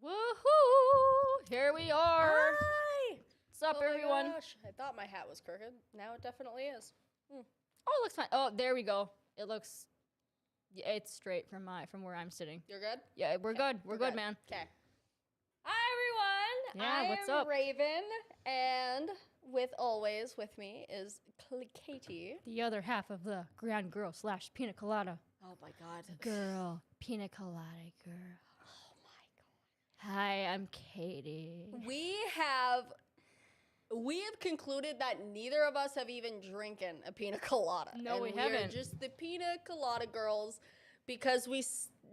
Woohoo! Here we are. Hi! What's up, Oh my everyone? gosh. I thought my hat was crooked. Now it definitely is. Oh, it looks fine. Oh, there we go. It looks. Yeah, it's straight from where I'm sitting. You're good? Yeah, we're good. We're good, man. Okay. Hi, everyone. Yeah, I what's am up? Raven, and with me is Katie. The other half of the grand girl / pina colada Oh my god. girl. Pina colada girl. Oh my god. Hi, I'm Katie. We have concluded that neither of us have even drinking a pina colada. No, and we We're haven't. just the pina colada girls because we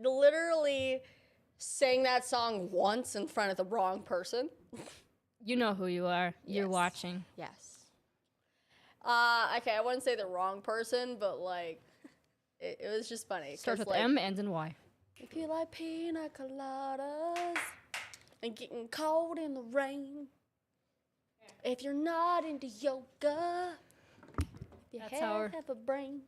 literally sang that song once in front of the wrong person. You know who you are. You're Yes. watching. Yes. Okay, I wouldn't say the wrong person, but like, it was just funny. 'cause, Starts with like, M, ends in Y. if you like pina coladas and getting cold in the rain, if you're not into yoga, if you That's how we're- have a brain.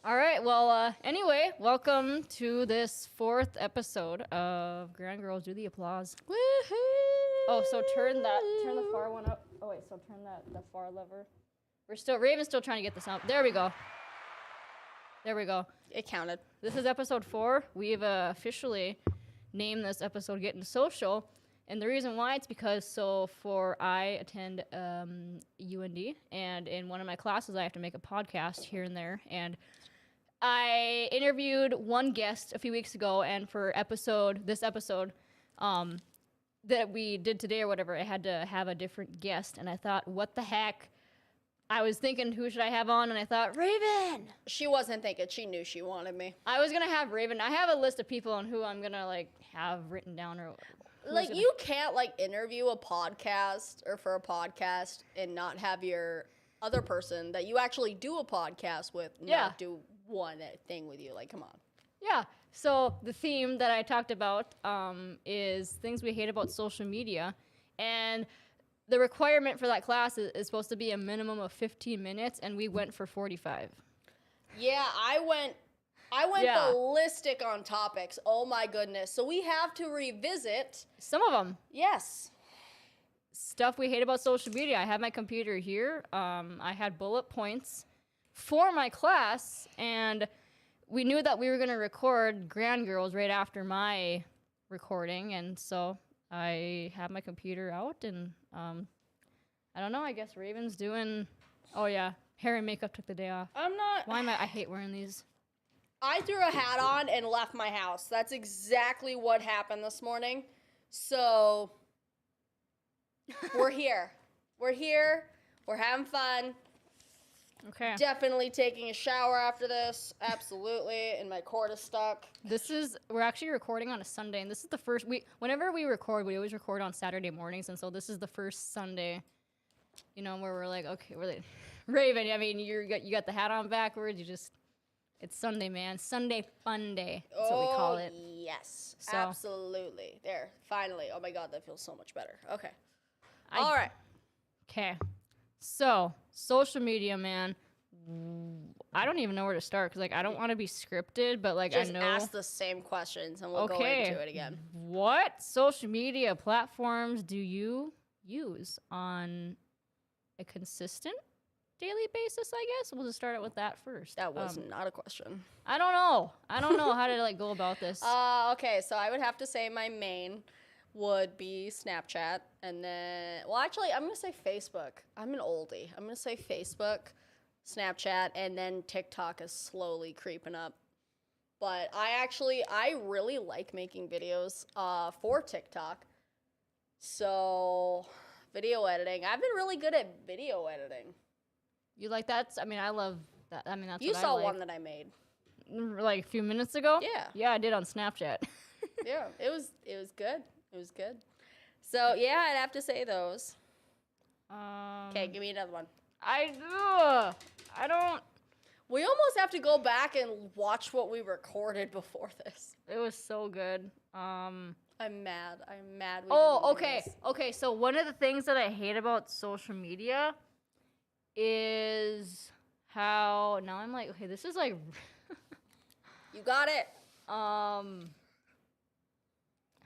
All right. Well, anyway, welcome to this 4th episode of Grand Girls Do the Applause. Woohoo! Oh, so turn the far one up. Oh wait, so turn the far lever. Raven's still trying to get this out. There we go. There we go. It counted. This is episode 4. We've officially named this episode Getting Social. And the reason why it's because I attend UND, and in one of my classes I have to make a podcast here and there. And I interviewed one guest a few weeks ago, and for this episode, that we did today or whatever, I had to have a different guest, and I thought, what the heck? I was thinking, who should I have on? And I thought, Raven! She wasn't thinking. She knew she wanted me. I was going to have Raven. I have a list of people on who I'm going to, have written down. Or Like, you can't, interview a podcast or for a podcast and not have your other person that you actually do a podcast with not do one thing with you. Like, come on. Yeah. So the theme that I talked about is things we hate about social media. And the requirement for that class is supposed to be a minimum of 15 minutes, and we went for 45. Yeah, I went ballistic on topics. Oh my goodness. So we have to revisit. Some of them. Yes. Stuff we hate about social media. I have my computer here. I had bullet points for my class, and we knew that we were going to record Grand Girls right after my recording, and so I have my computer out, and I don't know, I guess Raven's doing, oh yeah, hair and makeup took the day off. I'm not. I hate wearing these. I threw a hat on and left my house. That's exactly what happened this morning. So we're here. We're here. We're having fun. Okay. Definitely taking a shower after this. Absolutely. And my cord is stuck. We're actually recording on a Sunday, and this is the first, whenever we record, we always record on Saturday mornings, and so this is the first Sunday, where we're like, okay, Raven, I mean, you got the hat on backwards, it's Sunday, man. Sunday fun day. That's what we call it. Yes. So- Absolutely. There. Finally. Oh my God, that feels so much better. Okay. All right. Okay. So, social media, man. I don't even know where to start because, I don't want to be scripted, but, Just I know. ask the same questions and we'll go into it again. What social media platforms do you use on a consistent daily basis, I guess? We'll just start out with that first. That was not a question. I don't know how to, go about this. Okay, so I would have to say my main would be Snapchat, and then, well, actually, I'm going to say Facebook. I'm an oldie. I'm going to say Facebook, Snapchat, and then TikTok is slowly creeping up. But I really like making videos for TikTok. So, video editing. I've been really good at video editing. You like that? I mean, I love that. I mean, that's You what I saw like. one that I made. A few minutes ago? Yeah. Yeah, I did on Snapchat. Yeah, it was good. It was good. So, yeah, I'd have to say those. Okay, give me another one. I don't. We almost have to go back and watch what we recorded before this. It was so good. I'm mad. I'm mad. Oh, okay. Okay, so one of the things that I hate about social media is how now I'm like, okay, this is You got it.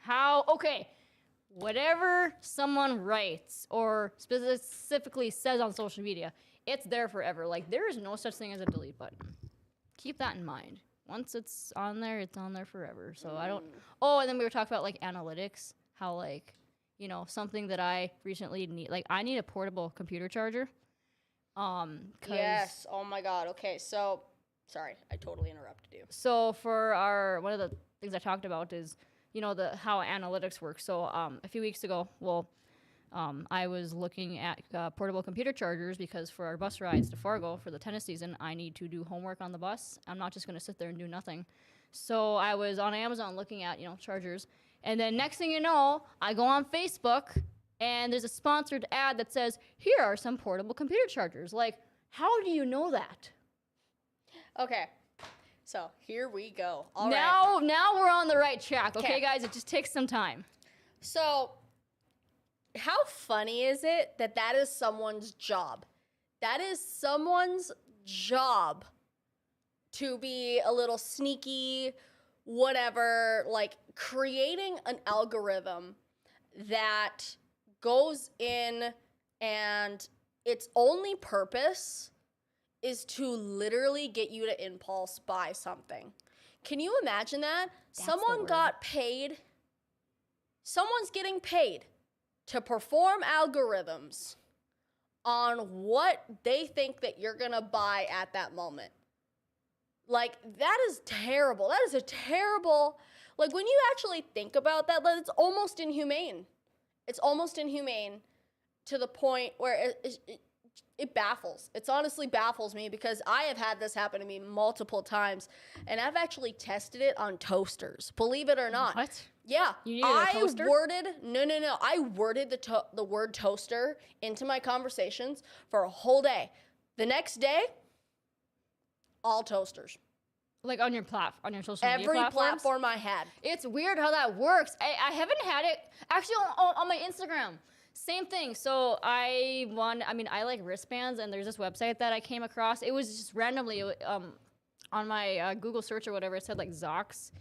Okay, whatever someone writes or specifically says on social media, it's there forever. Like, there is no such thing as a delete button. Keep that in mind. Once it's on there, it's on there forever. So I don't. Oh, and then we were talking about like analytics. How like, something that I recently need. Like, I need a portable computer charger. 'Cause Yes. Oh my God. Okay. So, sorry, I totally interrupted you. So for one of the things I talked about is, the how analytics work. So a few weeks ago, I was looking at portable computer chargers because for our bus rides to Fargo for the tennis season, I need to do homework on the bus. I'm not just going to sit there and do nothing. So I was on Amazon looking at, chargers. And then next thing you know, I go on Facebook and there's a sponsored ad that says, here are some portable computer chargers. Like, how do you know that? Okay. So here we go. All right. Now we're on the right track. Okay, guys, it just takes some time. So, how funny is it that is someone's job? That is someone's job to be a little sneaky, whatever, like creating an algorithm that goes in and its only purpose is to literally get you to impulse buy something. Can you imagine that? Someone got paid. Someone's getting paid to perform algorithms on what they think that you're gonna buy at that moment. Like, that is terrible. That is a terrible, like, when you actually think about that, it's almost inhumane. It's almost inhumane to the point where it baffles. It's honestly baffles me because I have had this happen to me multiple times, and I've actually tested it on toasters. Believe it or not. What? Yeah. You needed a toaster? I worded the word toaster into my conversations for a whole day. The next day, all toasters. Like on your social media Every platforms? platform I had. It's weird how that works. I haven't had it actually on my Instagram. Same thing. So I like wristbands, and there's this website that I came across. It was just randomly on my Google search or whatever. It said like Zox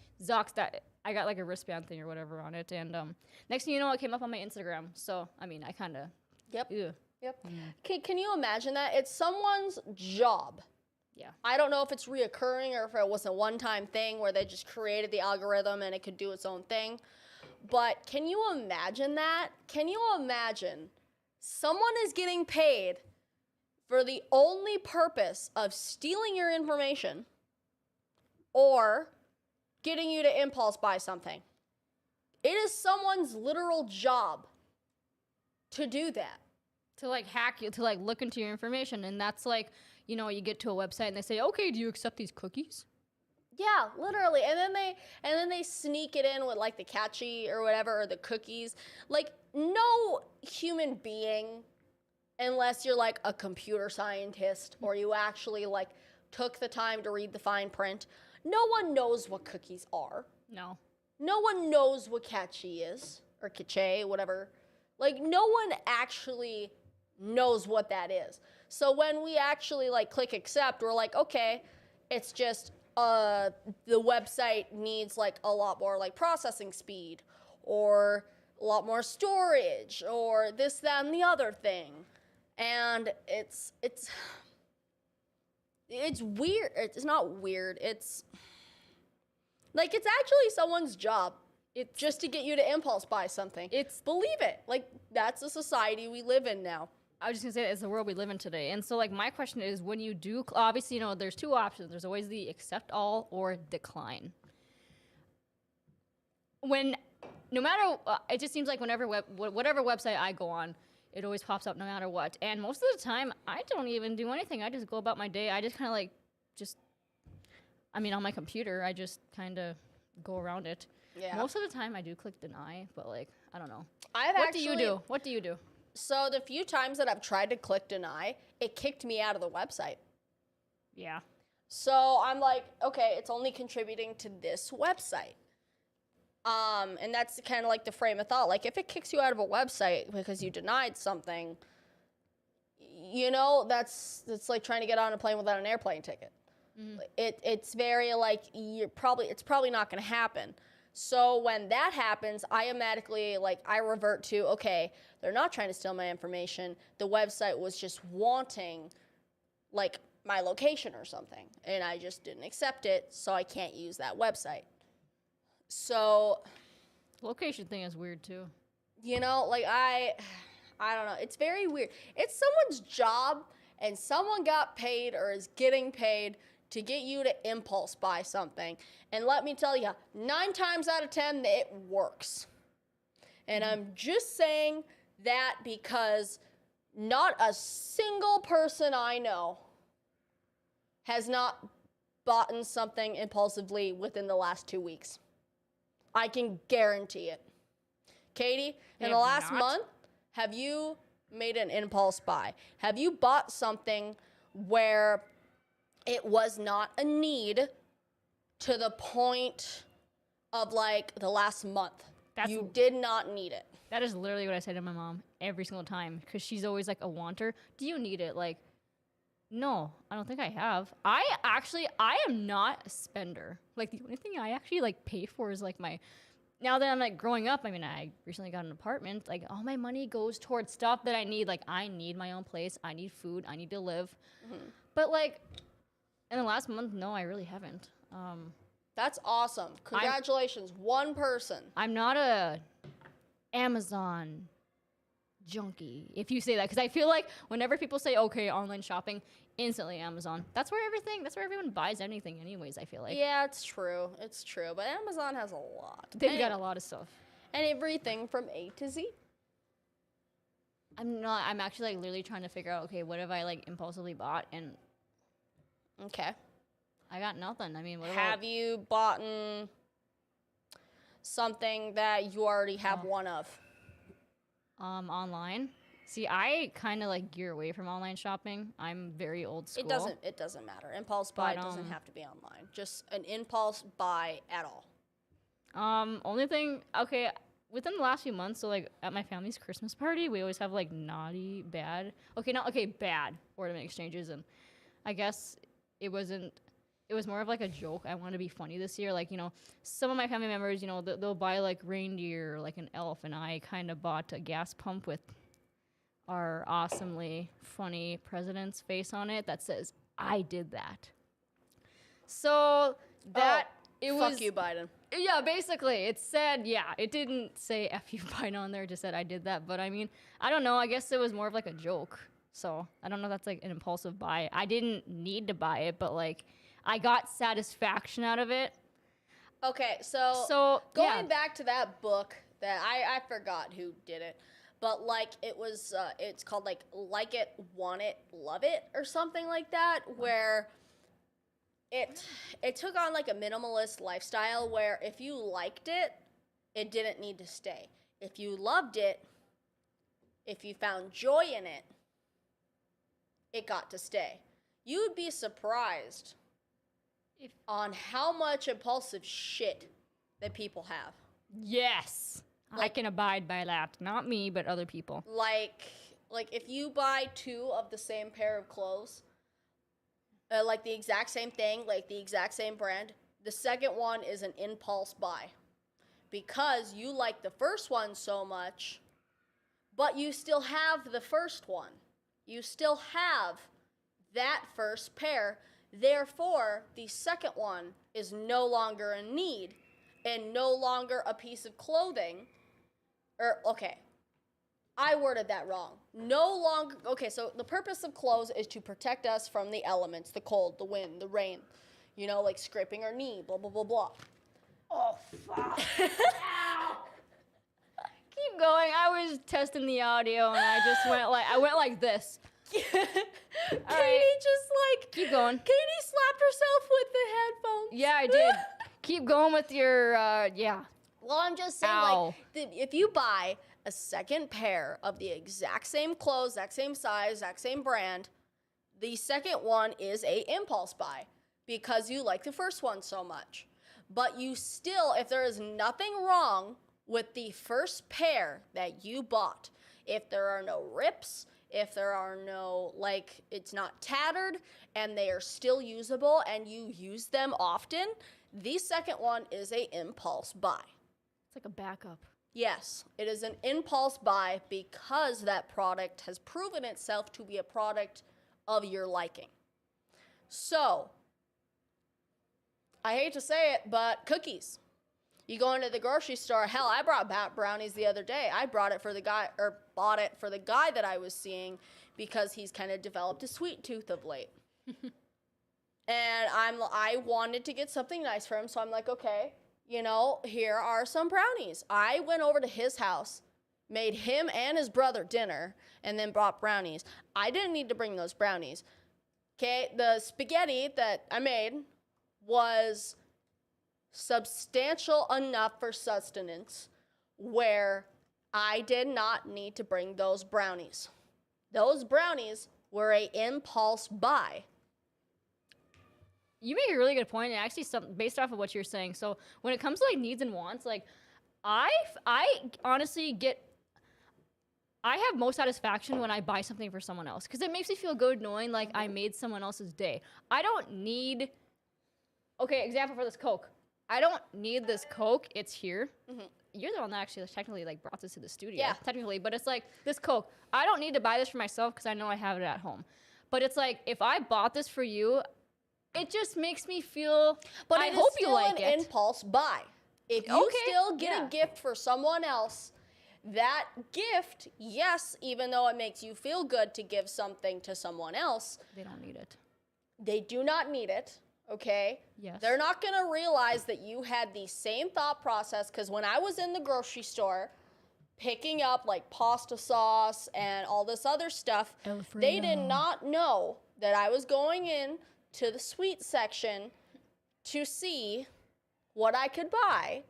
that I got like a wristband thing or whatever on it. And next thing you know, it came up on my Instagram. So I kind of. Yep. Ew. Yep. Can you imagine that? It's someone's job. Yeah. I don't know if it's reoccurring or if it was a one-time thing where they just created the algorithm and it could do its own thing. But can you imagine that? Can you imagine someone is getting paid for the only purpose of stealing your information or getting you to impulse buy something? It is someone's literal job to do that. To like hack you, to like look into your information. And that's like, you get to a website and they say, okay, do you accept these cookies? Yeah, literally. And then they sneak it in with like the catchy or whatever, or the cookies. Like, no human being, unless you're like a computer scientist or you actually like took the time to read the fine print, no one knows what cookies are. No. No one knows what catchy is, or cache, whatever. Like, no one actually knows what that is. So when we actually like click accept, we're like, okay, it's just the website needs like a lot more like processing speed or a lot more storage or this, that, and the other thing. And it's weird. It's not weird. It's like, it's actually someone's job. It's just to get you to impulse buy something. Believe it. Like, that's the society we live in now. I was just gonna say it's the world we live in today. And so like my question is, when you do, obviously, there's two options. There's always the accept all or decline. No matter, it just seems like whatever website I go on, it always pops up no matter what. And most of the time, I don't even do anything. I just go about my day. I just kind of like, on my computer, I just kind of go around it. Yeah. Most of the time, I do click deny, but like, I don't know. What do you do? So the few times that I've tried to click deny, it kicked me out of the website. Yeah. So I'm like, okay, it's only contributing to this website. And that's kind of like the frame of thought. Like, if it kicks you out of a website because you denied something, that's like trying to get on a plane without an airplane ticket. Mm-hmm. It's very like, it's probably not going to happen. So when that happens, I automatically, like, I revert to, okay, they're not trying to steal my information. The website was just wanting, like, my location or something. And I just didn't accept it, so I can't use that website. So, Location thing is weird too. you know, like, I don't know. It's very weird. It's someone's job, and someone got paid or is getting paid to get you to impulse buy something. And let me tell you, 9 times out of 10, it works. And I'm just saying that because not a single person I know has not bought something impulsively within the last 2 weeks. I can guarantee it. Katie, in the last month, have you made an impulse buy? Have you bought something where it was not a need to the point of, like, the last month? You did not need it. That is literally what I say to my mom every single time, because she's always like a wanter. Do you need it? Like, no, I don't think I have. I am not a spender. Like, the only thing I actually, like, pay for is, like, now that I'm, like, growing up, I mean, I recently got an apartment. Like, all my money goes towards stuff that I need. Like, I need my own place. I need food. I need to live. Mm-hmm. But, like, in the last month, no, I really haven't. That's awesome. Congratulations, one person. I'm not a Amazon junkie, if you say that, because I feel like whenever people say, okay, online shopping, instantly Amazon. That's where everyone buys anything anyways, I feel like. Yeah, it's true. But Amazon has a lot. They've got a lot of stuff. And everything from A to Z. I'm actually, like, literally trying to figure out, okay, what have I, like, impulsively bought? And okay, I got nothing. I mean, have you bought something that you already have one of? Online. See, I kind of, like, gear away from online shopping. I'm very old school. It doesn't matter. Impulse buy doesn't have to be online. Just an impulse buy at all. Only thing, okay, within the last few months, so, like, at my family's Christmas party, we always have, like, bad ornament exchanges, and I guess it was more of, like, a joke. I wanted to be funny this year. Like, you know, some of my family members, you know, they'll buy, like, reindeer, like an elf, and I kind of bought a gas pump with our awesomely funny president's face on it that says, I did that. So that, fuck you, Biden. Yeah, basically. It said, it didn't say F you, Biden on there. It just said I did that. But, I mean, I don't know. I guess it was more of, like, a joke. So I don't know if that's, like, an impulsive buy. I didn't need to buy it, but, like, I got satisfaction out of it. Okay, so going back to that book that I forgot who did it, but, like, it was it's called, like It, Want It, Love It, or something like that, where it took on, like, a minimalist lifestyle where if you liked it, it didn't need to stay. If you loved it, if you found joy in it, it got to stay. You would be surprised on how much impulsive shit that people have. Yes. Like, I can abide by that. Not me, but other people. Like if you buy 2 of the same pair of clothes, like the exact same thing, like the exact same brand, the second one is an impulse buy. Because you like the first one so much, but you still have the first one. You still have that first pair. Therefore, the second one is no longer a need and no longer a piece of clothing. I worded that wrong. So the purpose of clothes is to protect us from the elements, the cold, the wind, the rain, you know, like scraping our knee, blah, blah, blah, blah. Oh, fuck. Keep going. I was testing the audio and I went like this. Katie just, like, keep going. Katie slapped herself with the headphones. Yeah, I did. Keep going with your, Well, I'm just saying, like, if you buy a second pair of the exact same clothes, exact same size, exact same brand, the second one is a impulse buy because you like the first one so much. But you still, if there is nothing wrong with the first pair that you bought, if there are no rips, if there are no, like, it's not tattered and they are still usable and you use them often, The second one is a impulse buy. It's like a backup. Yes, it is an impulse buy because that product has proven itself to be a product of your liking. So, I hate to say it, but cookies. You go into the grocery store. Hell, I brought back brownies the other day. I brought it for the guy, or bought it for the guy that I was seeing because he's kind of developed a sweet tooth of late. And I wanted to get something nice for him, so I'm like, okay, you know, here are some brownies. I went over to his house, made him and his brother dinner, and then brought brownies. I didn't need to bring those brownies. Okay, the spaghetti that I made was substantial enough for sustenance where I did not need to bring those brownies. Those brownies were an impulse buy. You make a really good point, and actually, based off of what you're saying. So when it comes to like needs and wants, like I honestly I have most satisfaction when I buy something for someone else because it makes me feel good knowing like I made someone else's day. I don't need. Okay, example for this Coke. I don't need this Coke. It's here. You're the one that actually technically like brought this to the studio. Yeah. Technically, but it's like this Coke. I don't need to buy this for myself because I know I have it at home. But it's like if I bought this for you, it just makes me feel. But I it is hope still you like an it. impulse buy. If you Okay, still get yeah. a gift for someone else, that gift, yes, even though it makes you feel good to give something to someone else, They don't need it. they do not need it, okay? Yes. They're not going to realize that you had the same thought process because when I was in the grocery store picking up like pasta sauce and all this other stuff, they did Alfredo. not know that I was going in to the sweet section to see what I could buy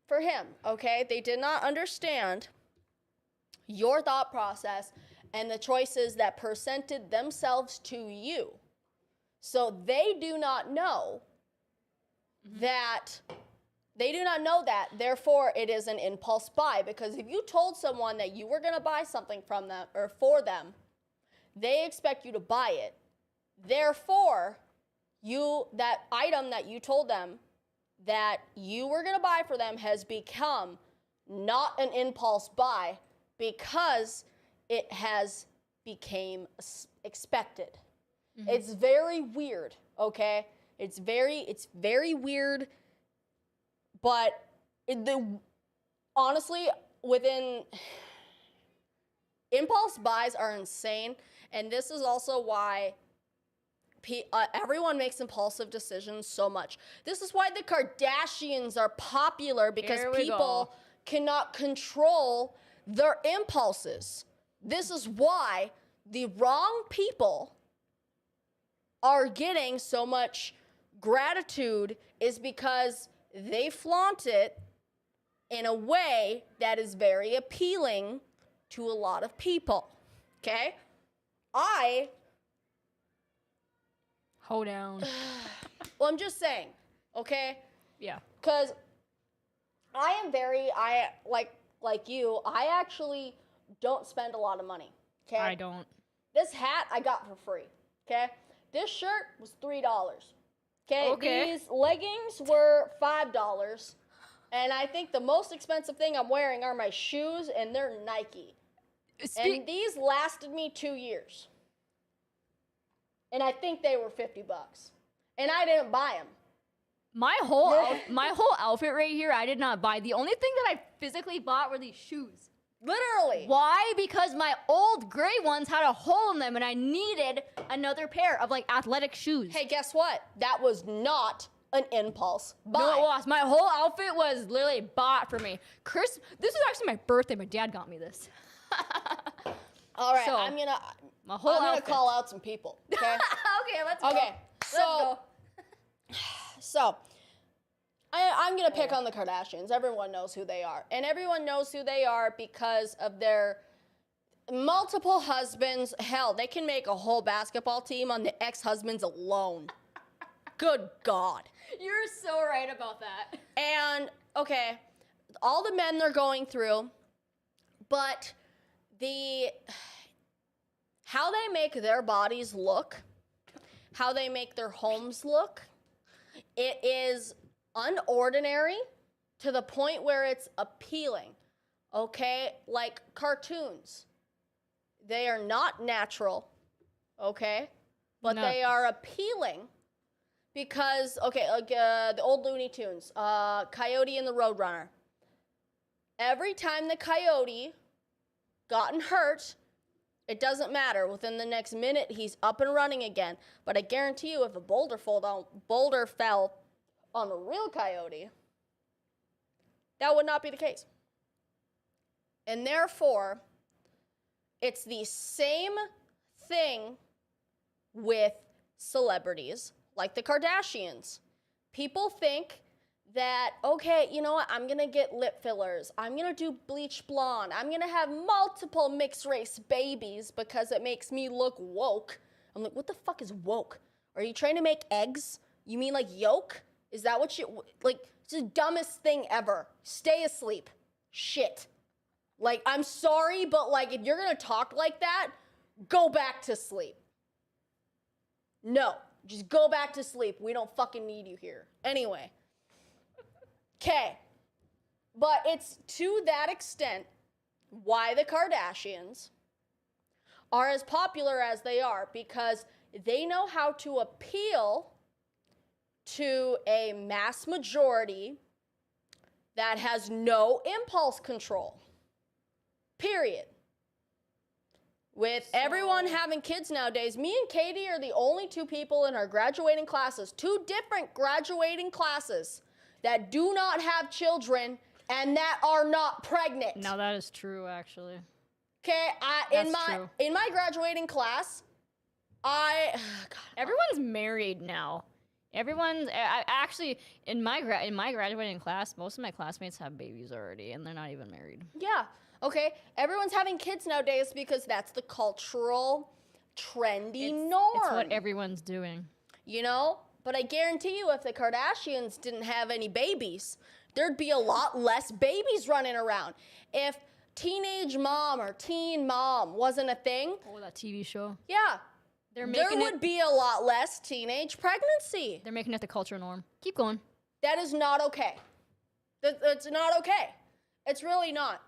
for him, okay? They did not understand your thought process and the choices that presented themselves to you. So they do not know that, therefore it is an impulse buy. Because if you told someone that you were gonna buy something from them or for them, they expect you to buy it. Therefore, that item that you told them that you were going to buy for them has become not an impulse buy because it has became expected. It's very weird, okay? It's very weird, but honestly, impulse buys are insane, and this is also why everyone makes impulsive decisions so much. This is why the Kardashians are popular because Here we people cannot control their impulses. This is why the wrong people are getting so much gratitude is because they flaunt it in a way that is very appealing to a lot of people. Okay? Hold down. Well, I'm just saying, okay? Yeah. Because like you, I actually don't spend a lot of money, okay? I don't. This hat I got for free, okay? This shirt was $3, okay? Okay. These leggings were $5, and I think the most expensive thing I'm wearing are my shoes, and they're Nike. And these lasted me 2 years. And I think they were $50. And I didn't buy them. My whole outfit right here, I did not buy. The only thing that I physically bought were these shoes. Literally. Why? Because my old gray ones had a hole in them, and I needed another pair of like athletic shoes. Hey, guess what? That was not an impulse buy. No, it was. My whole outfit was literally bought for me. This was actually my birthday. My dad got me this. All right, So, I'm gonna my whole outfit. call out some people. Okay. Okay, let's go. Okay. So I'm gonna pick on the Kardashians. Everyone knows who they are, and everyone knows who they are because of their multiple husbands. Hell, they can make a whole basketball team on the ex-husbands alone. Good God. You're so right about that. And okay, all the men they're going through, but how they make their bodies look, how they make their homes look, It is unordinary to the point where it's appealing. Okay? Like cartoons. They are not natural. Okay? But No. they are appealing because, okay, like the old Looney Tunes, Coyote and the Roadrunner. Every time the coyote gotten hurt, it doesn't matter. Within the next minute, he's up and running again. But I guarantee you, if a boulder fell on the real coyote, that would not be the case. And therefore, it's the same thing with celebrities like the Kardashians. People think that, okay, you know what, I'm gonna get lip fillers, I'm gonna do bleach blonde, I'm gonna have multiple mixed race babies because it makes me look woke. I'm like, what the fuck is woke? Are you trying to make eggs? You mean like yolk? Is that what you, like, it's the dumbest thing ever. Stay asleep. Shit. Like, I'm sorry, but like, if you're gonna talk like that, go back to sleep. No, just go back to sleep. We don't fucking need you here. Anyway. Okay. But it's to that extent why the Kardashians are as popular as they are, because they know how to appeal to a mass majority that has no impulse control. Period. With everyone having kids nowadays, me and Katie are the only two people in our graduating classes, two different graduating classes, that do not have children and that are not pregnant. Now that is true, actually. Okay, That's true. in my graduating class, Everyone's married now. Everyone's actually in my graduating class. Most of my classmates have babies already, and they're not even married. Yeah. Okay. Everyone's having kids nowadays because that's the cultural, trendy norm. It's what everyone's doing. You know? But I guarantee you, if the Kardashians didn't have any babies, there'd be a lot less babies running around. If teenage mom or teen mom wasn't a thing, Oh, that TV show. yeah, There there would be a lot less teenage pregnancy. They're making it the culture norm. Keep going. That is not okay. That's not okay. It's really not.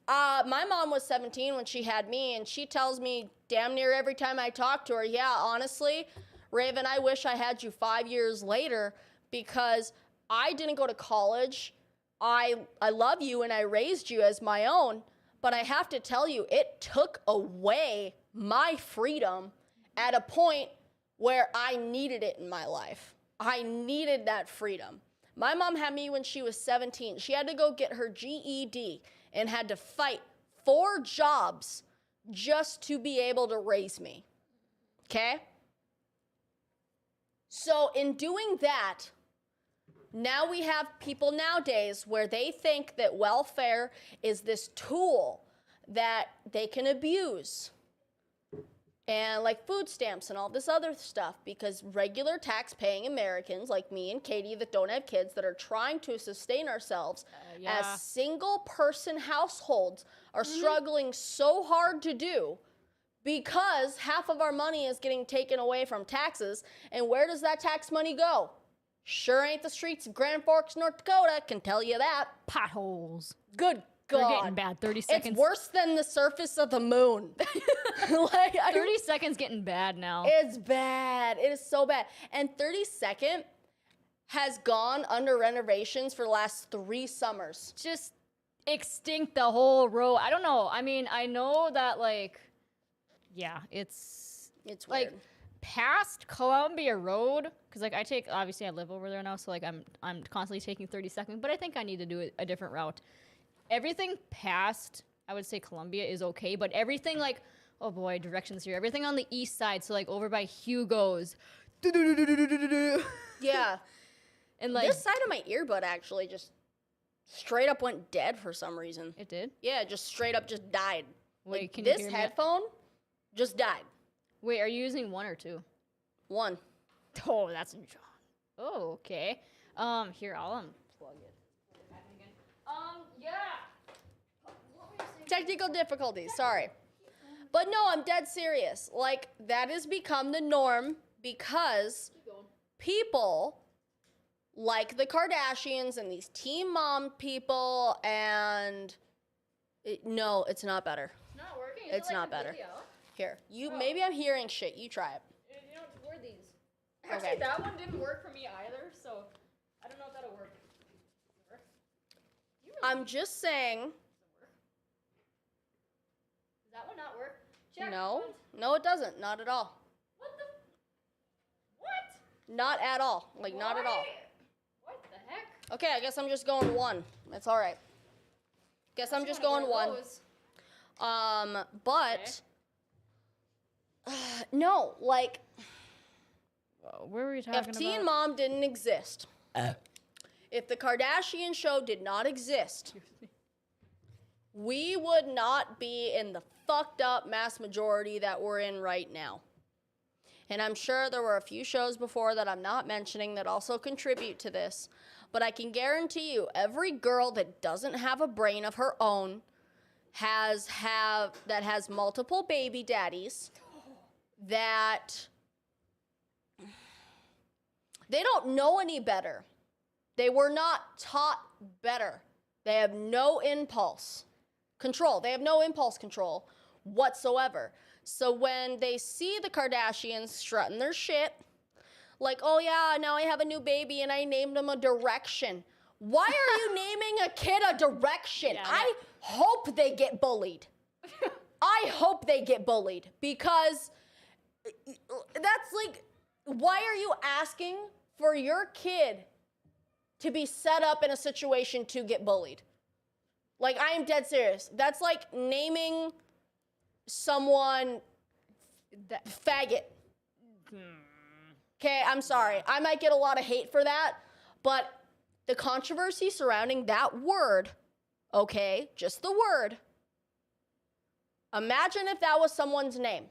My mom was 17 when she had me, and she tells me damn near every time I talk to her, yeah, honestly, Raven, I wish I had you 5 years later because I didn't go to college. I love you and I raised you as my own, but I have to tell you, it took away my freedom at a point where I needed it in my life. I needed that freedom. My mom had me when she was 17. She had to go get her GED and had to fight 4 jobs just to be able to raise me. Okay? So in doing that, now we have people nowadays where they think that welfare is this tool that they can abuse. And like food stamps and all this other stuff, because regular tax-paying Americans like me and Katie that don't have kids, that are trying to sustain ourselves Yeah. as single-person households are struggling so hard to do, because half of our money is getting taken away from taxes. And where does that tax money go? Sure ain't the streets of Grand Forks, North Dakota, can tell you that. Potholes. Good They're God. getting bad. 30 seconds. It's worse than the surface of the moon. 30 seconds getting bad now. It's bad. It is so bad. And 32nd has gone under renovations for the last 3 summers. Just extinct the whole road. I don't know. I mean, I know that like, yeah, it's It's like weird. past Columbia Road, because like obviously I live over there now, so like I'm constantly taking 32nd, but I think I need to do a different route. Everything past, I would say Columbia is okay, but everything like, oh boy, directions here. Everything on the east side, so like over by Hugo's, Yeah. and like This side of my earbud actually just straight up went dead for some reason. it did. Yeah, just straight up just died. Wait, Like, can you this hear me? headphone just died. Wait, are you using 1 or 2? 1. Oh, that's John. Oh, okay. Here, I'll unplug it. Yeah. Technical difficulties, sorry. But no, I'm dead serious. Like, that has become the norm because people like the Kardashians and these teen mom people, and no, it's not better. It's not working. It's not better. Here, maybe I'm hearing shit. You try it. You don't wear these. Actually, Okay. that one didn't work for me either, so I don't know if that'll work. I'm just saying. Does that one not work? Check. No, it doesn't. Not at all. What the? What? Not at all. Like, not at all. What the heck? Okay, I guess I'm just going one. That's all right. Guess I'm just going one. But no, like, where were you talking about? if Teen Mom didn't exist, if the Kardashian show did not exist, we would not be in the fucked up mass majority that we're in right now. And I'm sure there were a few shows before that I'm not mentioning that also contribute to this. But I can guarantee you, every girl that doesn't have a brain of her own that has multiple baby daddies, that they don't know any better. They were not taught better. They have no impulse control. They have no impulse control whatsoever. So when they see the Kardashians strutting their shit, like, oh yeah, now I have a new baby and I named him a Direction. Why are you naming a kid a Direction? Yeah, I hope they get bullied. I hope they get bullied, because that's like, why are you asking for your kid to be set up in a situation to get bullied? Like, I am dead serious. That's like naming someone faggot. Okay, I'm sorry. I might get a lot of hate for that, but the controversy surrounding that word, okay, just the word, imagine if that was someone's name.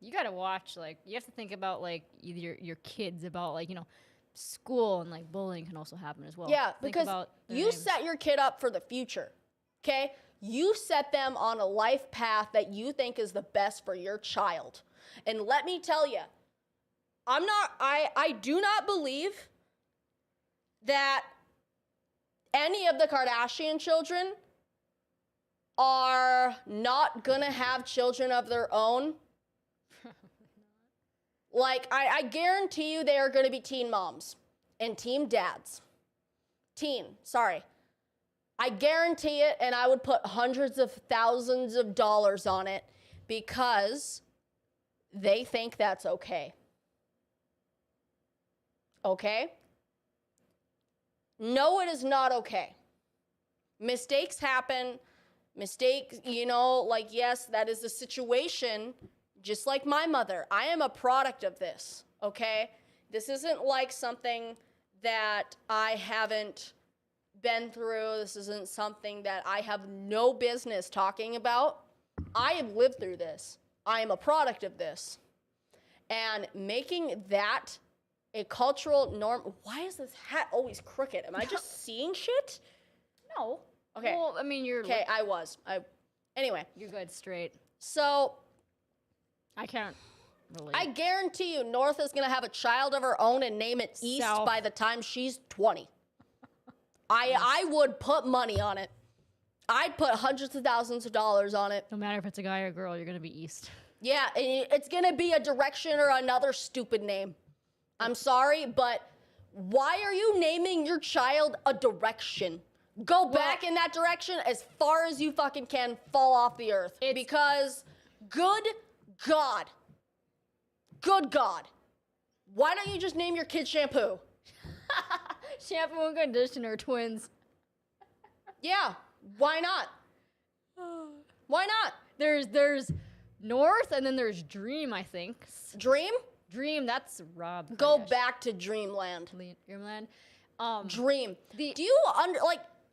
You gotta watch, like, you have to think about, like, either your kids, about, like, you know, school, and, like, bullying can also happen as well. Yeah, Think because about their you names. set your kid up for the future, okay? You set them on a life path that you think is the best for your child. And let me tell you, I do not believe that any of the Kardashian children are not gonna have children of their own. Like, I guarantee you they are gonna be teen moms and teen dads. I guarantee it, and I would put hundreds of thousands of dollars on it, because they think that's okay. Okay? No, it is not okay. Mistakes happen. Mistakes, you know, like, yes, that is the situation, just like my mother. I am a product of this, okay? This isn't like something that I haven't been through. This isn't something that I have no business talking about. I have lived through this. I am a product of this. And making that a cultural norm. Why is this hat always crooked? Am I just seeing shit? No. Okay. Well, I mean, Okay, anyway. you're good straight. So I can't relate. I guarantee you North is going to have a child of her own and name it East South. by the time she's 20. I would put money on it. I'd put hundreds of thousands of dollars on it. No matter if it's a guy or a girl, you're gonna be East. Yeah, it's going to be a Direction or another stupid name. I'm sorry, but why are you naming your child a Direction? Go back in that direction as far as you fucking can, fall off the earth. Because, good God, why don't you just name your kid Shampoo? Shampoo and conditioner twins. Yeah, why not? Why not? There's North, and then there's Dream, I think. Dream? Dream, that's Rob. Go Kardashian. back to Dreamland. Dreamland. Dream. Do you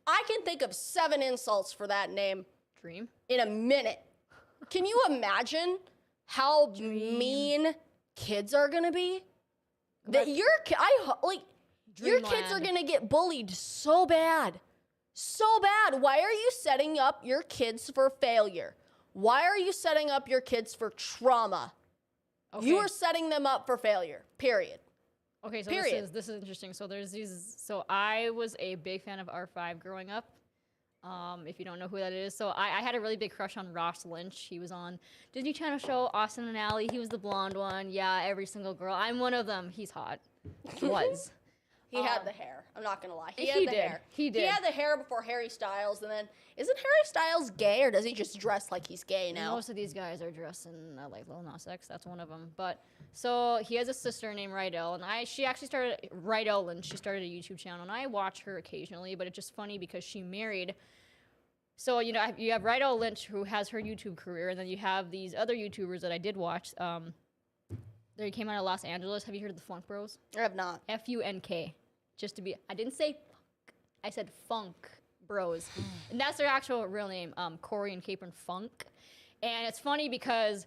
I can think of 7 insults for that name Dream. in a minute. Can you imagine how mean kids are gonna be? That your kids are Dreamland. gonna get bullied so bad. So bad. Why are you setting up your kids for failure? Why are you setting up your kids for trauma? Okay. You are setting them up for failure. Period. Okay, so Period. this is interesting. So there's these. So I was a big fan of R5 growing up. If you don't know who that is, so I had a really big crush on Ross Lynch. He was on Disney Channel show Austin and Ally. He was the blonde one. Yeah, every single girl. I'm one of them. He's hot. Was. He had the hair. I'm not gonna lie. He He had the did. hair. He did. He had the hair before Harry Styles, and then isn't Harry Styles gay, or does he just dress like he's gay now? Most of these guys are dressed in like Lil Nas X. That's one of them. But so he has a sister named Rydell, and she actually started Rydell Lynch. She started a YouTube channel, and I watch her occasionally. But it's just funny because she married. So you know you have Rydell Lynch who has her YouTube career, and then you have these other YouTubers that I did watch. They came out of Los Angeles. Have you heard of the Funk Bros? I have not. FUNK. Just to be, I didn't say funk. I said Funk Bros, and that's their actual real name. Corey and Capron Funk, and it's funny because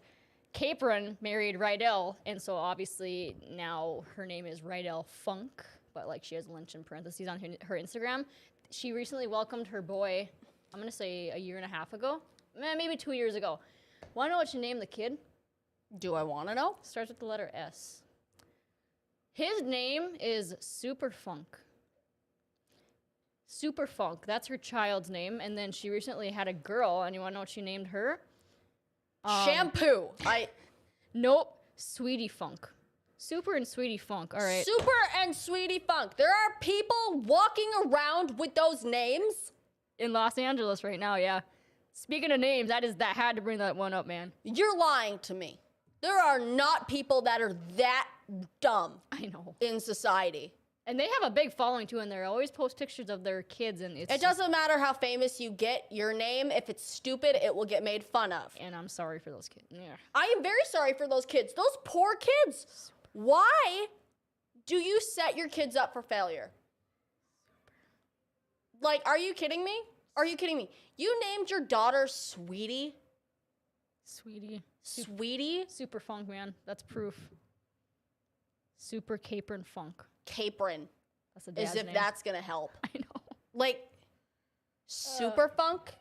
Capron married Rydell, and so obviously now her name is Rydell Funk, but like she has Lynch in parentheses on her Instagram. She recently welcomed her boy. I'm gonna say a year and a half ago, maybe 2 years ago. Wanna know what she named the kid? Do I want to know? Starts with the letter S. His name is Super Funk. Super Funk. That's her child's name, and then she recently had a girl, and you want to know what she named her? Shampoo. Nope. Sweetie Funk. Super and Sweetie Funk. All right. Super and Sweetie Funk. There are people walking around with those names. In Los Angeles right now, yeah. Speaking of names, that had to bring that one up, man. You're lying to me. There are not people that are that dumb I know. in society. And they have a big following too, and they always post pictures of their kids, and It doesn't matter how famous you get, your name, if it's stupid, it will get made fun of. And I'm sorry for those kids. Yeah. I am very sorry for those kids. Those poor kids. Why do you set your kids up for failure? Like, are you kidding me? Are you kidding me? You named your daughter Sweetie? Sweetie. Sweetie? Super Funk, man. That's proof. Super Capron Funk. Capron. That's a dad's As if name. that's gonna help. I know. Like, Super Funk?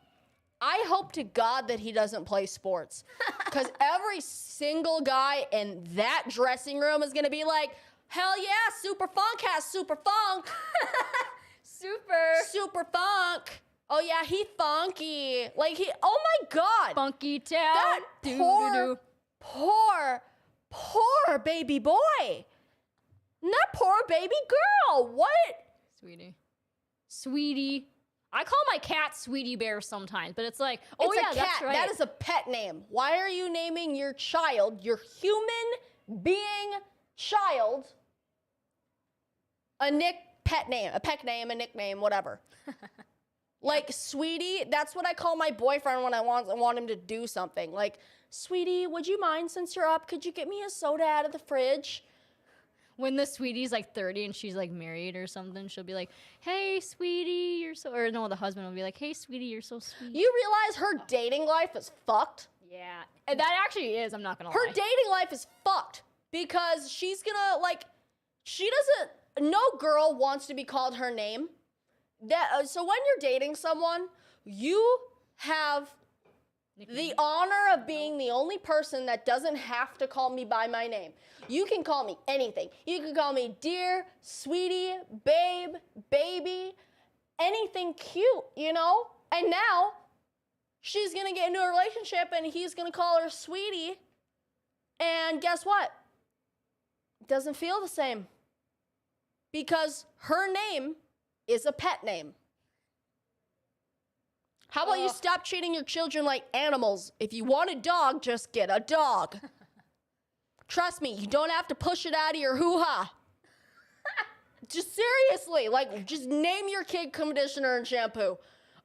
I hope to God that he doesn't play sports. Because every single guy in that dressing room is gonna be like, hell yeah, Super Funk has Super Funk. Super Funk. Oh yeah, he funky. Like oh my God. Funky Town. That poor baby boy. And that poor baby girl. What? Sweetie. I call my cat Sweetie Bear sometimes, but it's like, oh It's yeah, a cat. that's right. That is a pet name. Why are you naming your child, your human being child, a pet name, a nickname, whatever? Like, Sweetie, that's what I call my boyfriend when I want him to do something. Like, Sweetie, would you mind, since you're up, could you get me a soda out of the fridge? When the sweetie's like 30 and she's like married or something, she'll be like, hey, sweetie, you're so, or no, the husband will be like, hey, sweetie, you're so sweet. You realize her dating life is fucked? Yeah, and that actually is, I'm not gonna Her lie. dating life is fucked because she's gonna, like, no girl wants to be called her name. So when you're dating someone, you have the honor of being the only person that doesn't have to call me by my name. You can call me anything. You can call me dear, sweetie, babe, baby, anything cute, you know? And now she's gonna get into a relationship and he's gonna call her sweetie. And guess what? It doesn't feel the same. Because her name is a pet name. How about you stop treating your children like animals? If you want a dog, just get a dog. Trust me, you don't have to push it out of your hoo-ha. Just seriously, like, just name your kid conditioner and shampoo.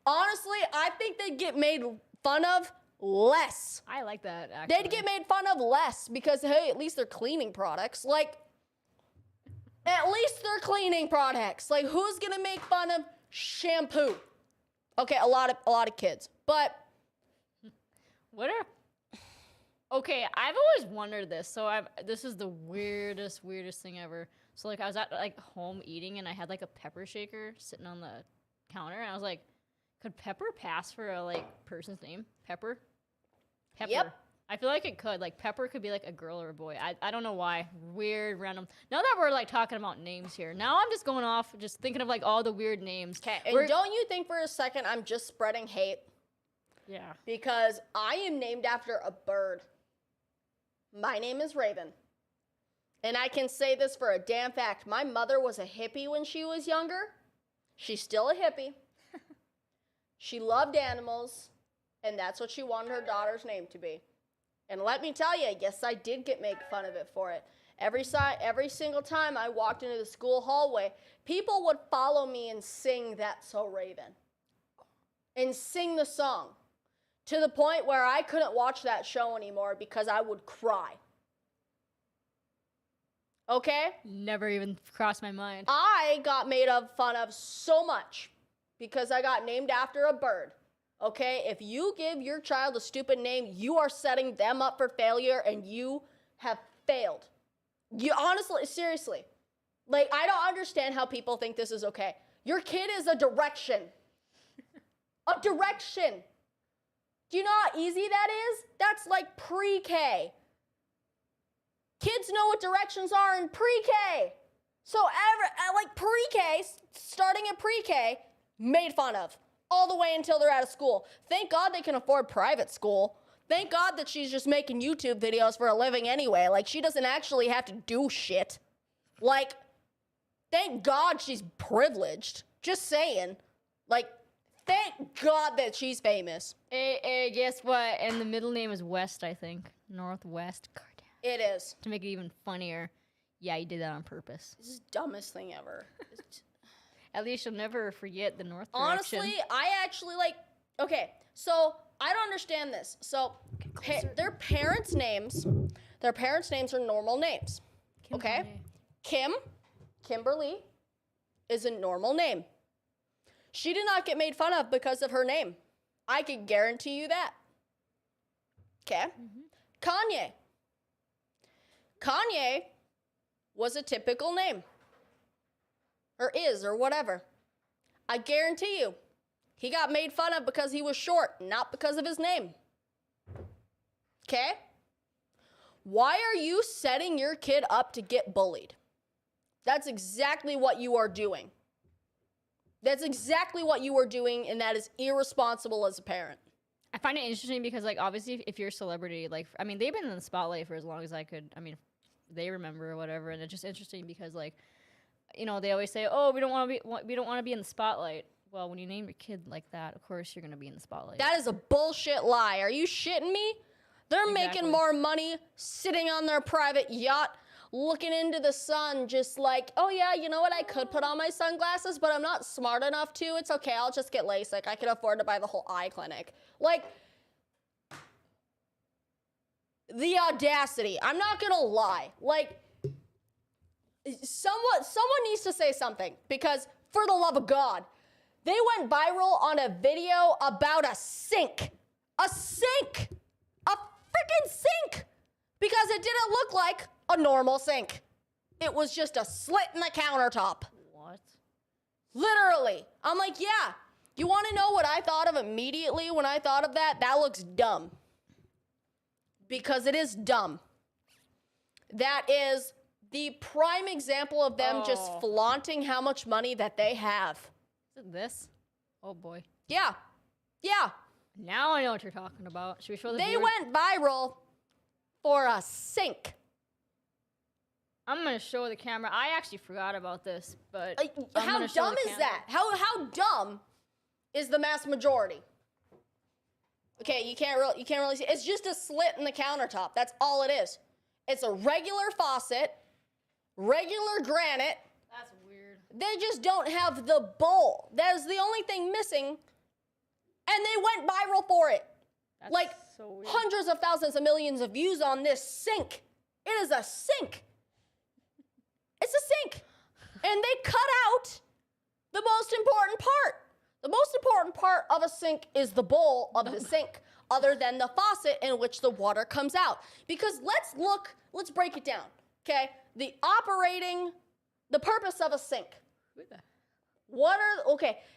Honestly, I think they'd get made fun of less. I like that, actually. They'd get made fun of less because, hey, at least they're cleaning products. Like, at least they're cleaning products. Like, who's gonna make fun of shampoo? Okay, a lot of kids, but Okay, I've always wondered this. So this is the weirdest thing ever. So like I was at like home eating and I had like a pepper shaker sitting on the counter and I was like, could Pepper pass for a like person's name? Pepper? Yep. I feel like it could. Like Pepper could be like a girl or a boy. I don't know why. Weird, random. Now that we're like talking about names here, now I'm just going off, just thinking of like all the weird names. Okay, and don't you think for a second I'm just spreading hate? Yeah. Because I am named after a bird. My name is Raven. And I can say this for a damn fact. My mother was a hippie when she was younger. She's still a hippie. She loved animals, and that's what she wanted her daughter's name to be. And let me tell you, yes, I did get made fun of it for it. Every single time I walked into the school hallway, people would follow me and sing That's So Raven. And sing the song. To the point where I couldn't watch that show anymore because I would cry. Okay? Never even crossed my mind. I got made fun of so much because I got named after a bird. Okay? If you give your child a stupid name, you are setting them up for failure and you have failed. You honestly, seriously. Like, I don't understand how people think this is okay. Your kid is a direction. A direction. Do you know how easy that is? That's like pre-K. Kids know what directions are in pre-K. So like pre-K, starting at pre-K, made fun of all the way until they're out of school. Thank God they can afford private school. Thank God that she's just making YouTube videos for a living anyway. Like, she doesn't actually have to do shit. Like, thank God she's privileged. Just saying. Like, thank God that she's famous. Hey, guess what? And the middle name is West, I think. Northwest Kardashian. It is. To make it even funnier, yeah, you did that on purpose. This is the dumbest thing ever. At least you'll never forget the North direction. Honestly, I actually like, okay, so I don't understand this. So their parents' names are normal names. Okay? Kimberly is a normal name. She did not get made fun of because of her name. I can guarantee you that. Okay? Kanye was a typical name. Or is, or whatever. I guarantee you, he got made fun of because he was short, not because of his name. Okay? Why are you setting your kid up to get bullied? That's exactly what you are doing. That's exactly what you are doing, and that is irresponsible as a parent. I find it interesting because, like, obviously, if you're a celebrity, like, I mean, they've been in the spotlight for as long as I could, I mean, they remember or whatever, and it's just interesting because, like, you know, they always say, oh, we don't want to be in the spotlight. Well, when you name your kid like that, of course you're going to be in the spotlight. That is a bullshit lie. Are you shitting me? They're making more money sitting on their private yacht, looking into the sun, just like, oh yeah, you know what? I could put on my sunglasses, but I'm not smart enough to. It's okay. I'll just get LASIK. I can afford to buy the whole eye clinic. Like, the audacity. I'm not going to lie. Like, someone needs to say something, because for the love of God, they went viral on a video about a sink. A sink! A freaking sink! Because it didn't look like a normal sink. It was just a slit in the countertop. What? Literally. I'm like, yeah. You want to know what I thought of immediately when I thought of that? That looks dumb. Because it is dumb. That is the prime example of them just flaunting how much money that they have. Is it this? Oh boy. Yeah. Yeah. Now I know what you're talking about. Should we show the They viewers? went viral for a sink. I'm going to show the camera. I actually forgot about this, but How dumb is that? How dumb is the mass majority? Okay, you can't really see. It's just a slit in the countertop. That's all it is. It's a regular faucet, regular granite. That's weird. They just don't have the bowl. That is the only thing missing. And they went viral for it. That's like so weird. hundreds of thousands of millions of views on this sink. It is a sink. It's a sink. And they cut out the most important part. The most important part of a sink is the bowl of the sink, other than the faucet in which the water comes out. Because let's break it down, okay? The purpose of a sink.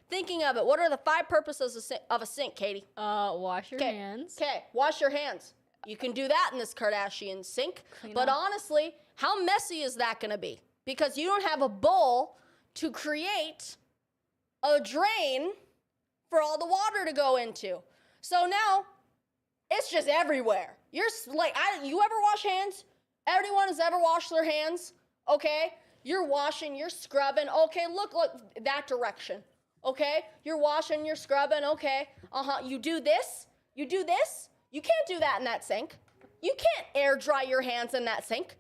Thinking of it, what are the 5 purposes of a sink, Katie? Wash your hands. Okay, wash your hands. You can do that in this Kardashian sink. Clean But up. honestly, how messy is that going to be? Because you don't have a bowl to create a drain for all the water to go into. So now it's just everywhere. You ever wash hands? Everyone has ever washed their hands, okay? You're washing, you're scrubbing. Okay, look that direction. Okay? You're washing, you're scrubbing. Okay. You do this. You do this. You can't do that in that sink. You can't air dry your hands in that sink.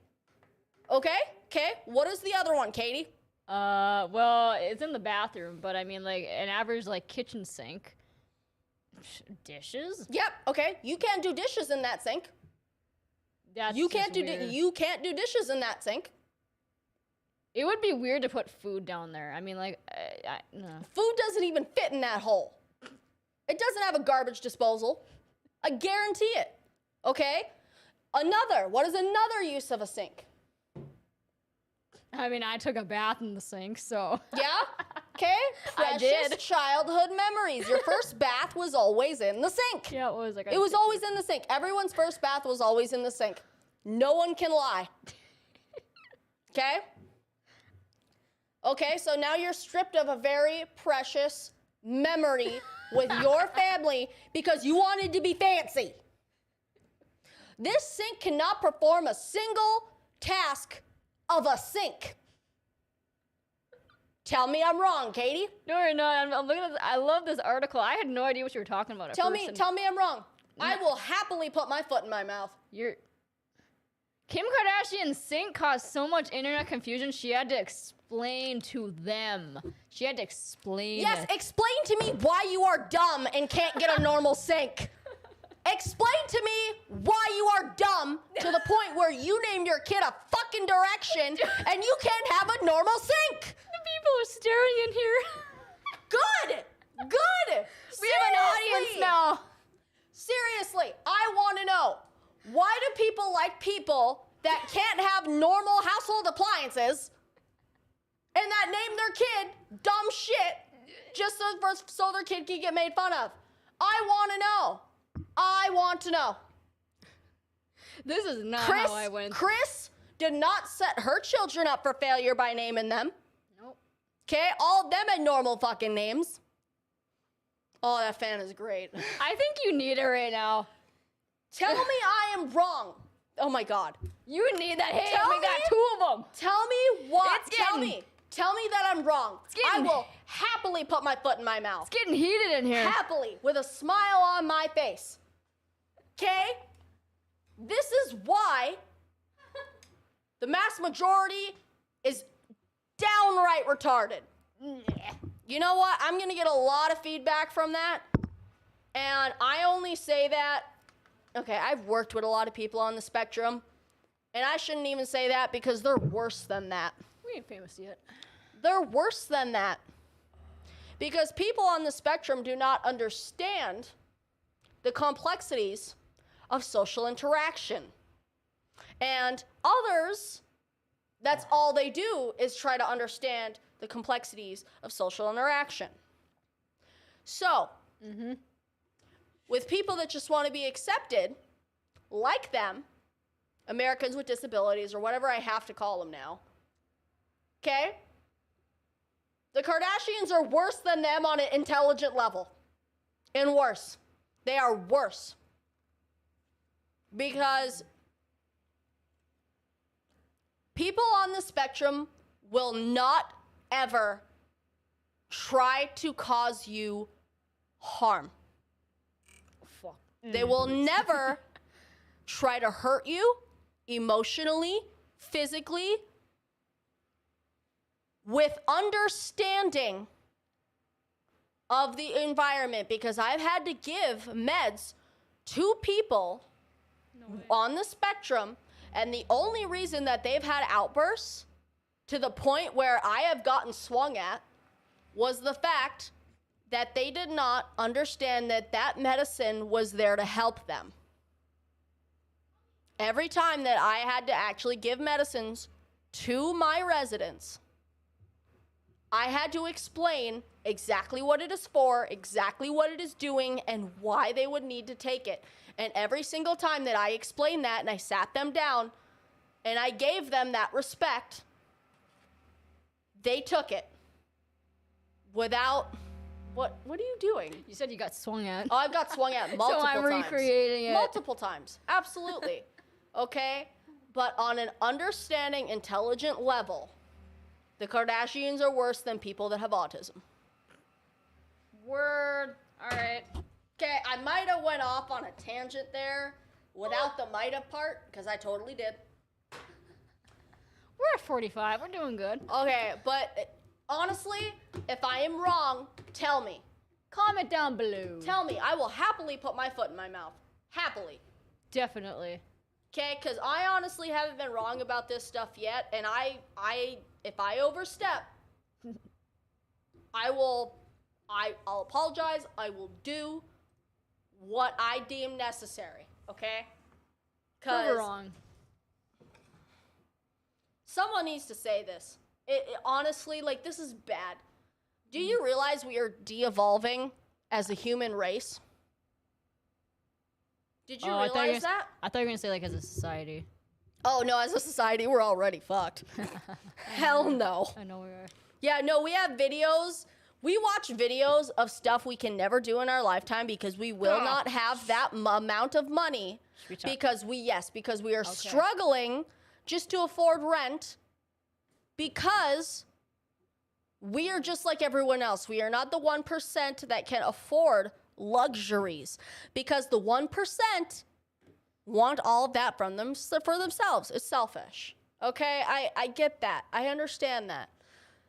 Okay? Okay. What is the other one, Katie? Well, it's in the bathroom, but I mean, like, an average, like, kitchen sink. Dishes? Yep. Okay. You can't do dishes in that sink. That's You can't just do weird. you can't do dishes in that sink. It would be weird to put food down there. I mean, like, no. Food doesn't even fit in that hole. It doesn't have a garbage disposal. I guarantee it. Okay? What is another use of a sink? I mean, I took a bath in the sink, so. Yeah? Okay? I Precious did. childhood memories. Your first bath was always in the sink. Yeah, it was like. It was always in the sink. Everyone's first bath was always in the sink. No one can lie. Okay? Okay, so now you're stripped of a very precious memory with your family because you wanted to be fancy. This sink cannot perform a single task of a sink. Tell me I'm wrong, Katie. No, you're not. I'm looking at this. I love this article. I had no idea what you were talking about at Tell first. me and I'm wrong. I will happily put my foot in my mouth. Kim Kardashian's sink caused so much internet confusion, she had to explain to them. She had to explain Yes, it. explain to me why you are dumb and can't get a normal sink. Explain to me why you are dumb to the point where you named your kid a fucking direction and you can't have a normal sink. The people are staring in here. Good. We have an audience Seriously. now. Seriously, I want to know, why do people like people that can't have normal household appliances and that name their kid dumb shit just so their kid can get made fun of? I want to know. This is not how I went. Chris did not set her children up for failure by naming them. Nope. Okay, all of them had normal fucking names. Oh, that fan is great. I think you need it right now. Tell me I am wrong. Oh my God. You need that. Hey, Tell we got me- 2 of them. Tell me what. It's Tell getting- me. Tell me that I'm wrong. I getting- will happily put my foot in my mouth. It's getting heated in here. Happily, with a smile on my face. Okay? This is why the mass majority is downright retarded. You know what? I'm going to get a lot of feedback from that. And I only say that, okay, I've worked with a lot of people on the spectrum. And I shouldn't even say that because they're worse than that. We ain't famous yet. They're worse than that. Because people on the spectrum do not understand the complexities of social interaction. And others, that's all they do is try to understand the complexities of social interaction. So, with people that just want to be accepted, like them, Americans with disabilities, or whatever I have to call them now, okay? The Kardashians are worse than them on an intelligent level. And worse. They are worse. Because people on the spectrum will not ever try to cause you harm. Fuck. They will never try to hurt you emotionally, physically, with understanding of the environment, because I've had to give meds to people on the spectrum, and the only reason that they've had outbursts to the point where I have gotten swung at was the fact that they did not understand that that medicine was there to help them. Every time that I had to actually give medicines to my residents, I had to explain exactly what it is for, exactly what it is doing, and why they would need to take it. And every single time that I explained that and I sat them down and I gave them that respect, they took it without. What are you doing? You said you got swung at. Oh, I've got swung at multiple So I'm times. recreating it. Multiple times. Absolutely. Okay? But on an understanding, intelligent level, the Kardashians are worse than people that have autism. Word. All right. Okay, I might have went off on a tangent there without the might have part, because I totally did. We're at 45. We're doing good. Okay, but honestly, if I am wrong, tell me. Comment down below. Tell me. I will happily put my foot in my mouth. Definitely. Okay, because I honestly haven't been wrong about this stuff yet, and if I overstep, I'll apologize. I will do what I deem necessary. Okay? Prove it wrong. Someone needs to say this. It honestly, like, this is bad. Do you realize we are de-evolving as a human race? Did you realize that? I thought you were going to say, like, as a society. Oh, no, as a society, we're already fucked. Hell no. I know we are. Yeah, no, we have videos. We watch videos of stuff we can never do in our lifetime because we will not have that amount of money. Because we are struggling just to afford rent because we are just like everyone else. We are not the 1% that can afford luxuries because the 1% want all of that from them for themselves. It's selfish. Okay, I get that. I understand that.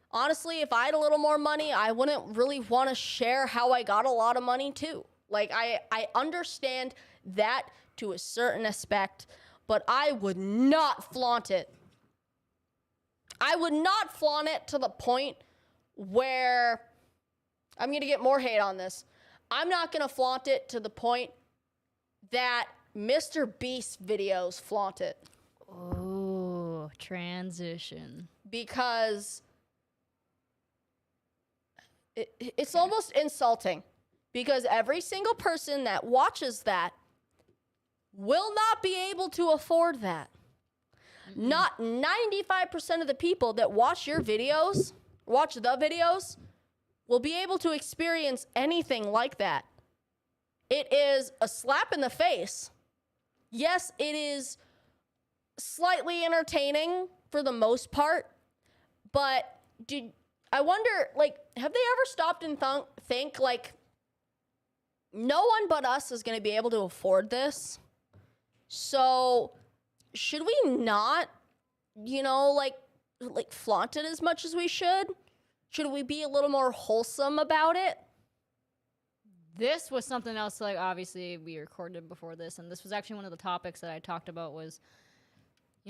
Honestly, if I had a little more money, I wouldn't really want to share how I got a lot of money too. Like, I understand that to a certain aspect, but I would not flaunt it. I would not flaunt it to the point where I'm going to get more hate on this. I'm not going to flaunt it to the point that Mr. Beast videos flaunt it. Oh, transition. Because it's almost insulting. Because every single person that watches that will not be able to afford that. Mm-hmm. Not 95% of the people that watch the videos, will be able to experience anything like that. It is a slap in the face. Yes, it is slightly entertaining for the most part, but I wonder, like, have they ever stopped and think, like, no one but us is going to be able to afford this? So should we not, like flaunt it as much as we should? Should we be a little more wholesome about it? This was something else, like, obviously we recorded before this, and this was actually one of the topics that I talked about was,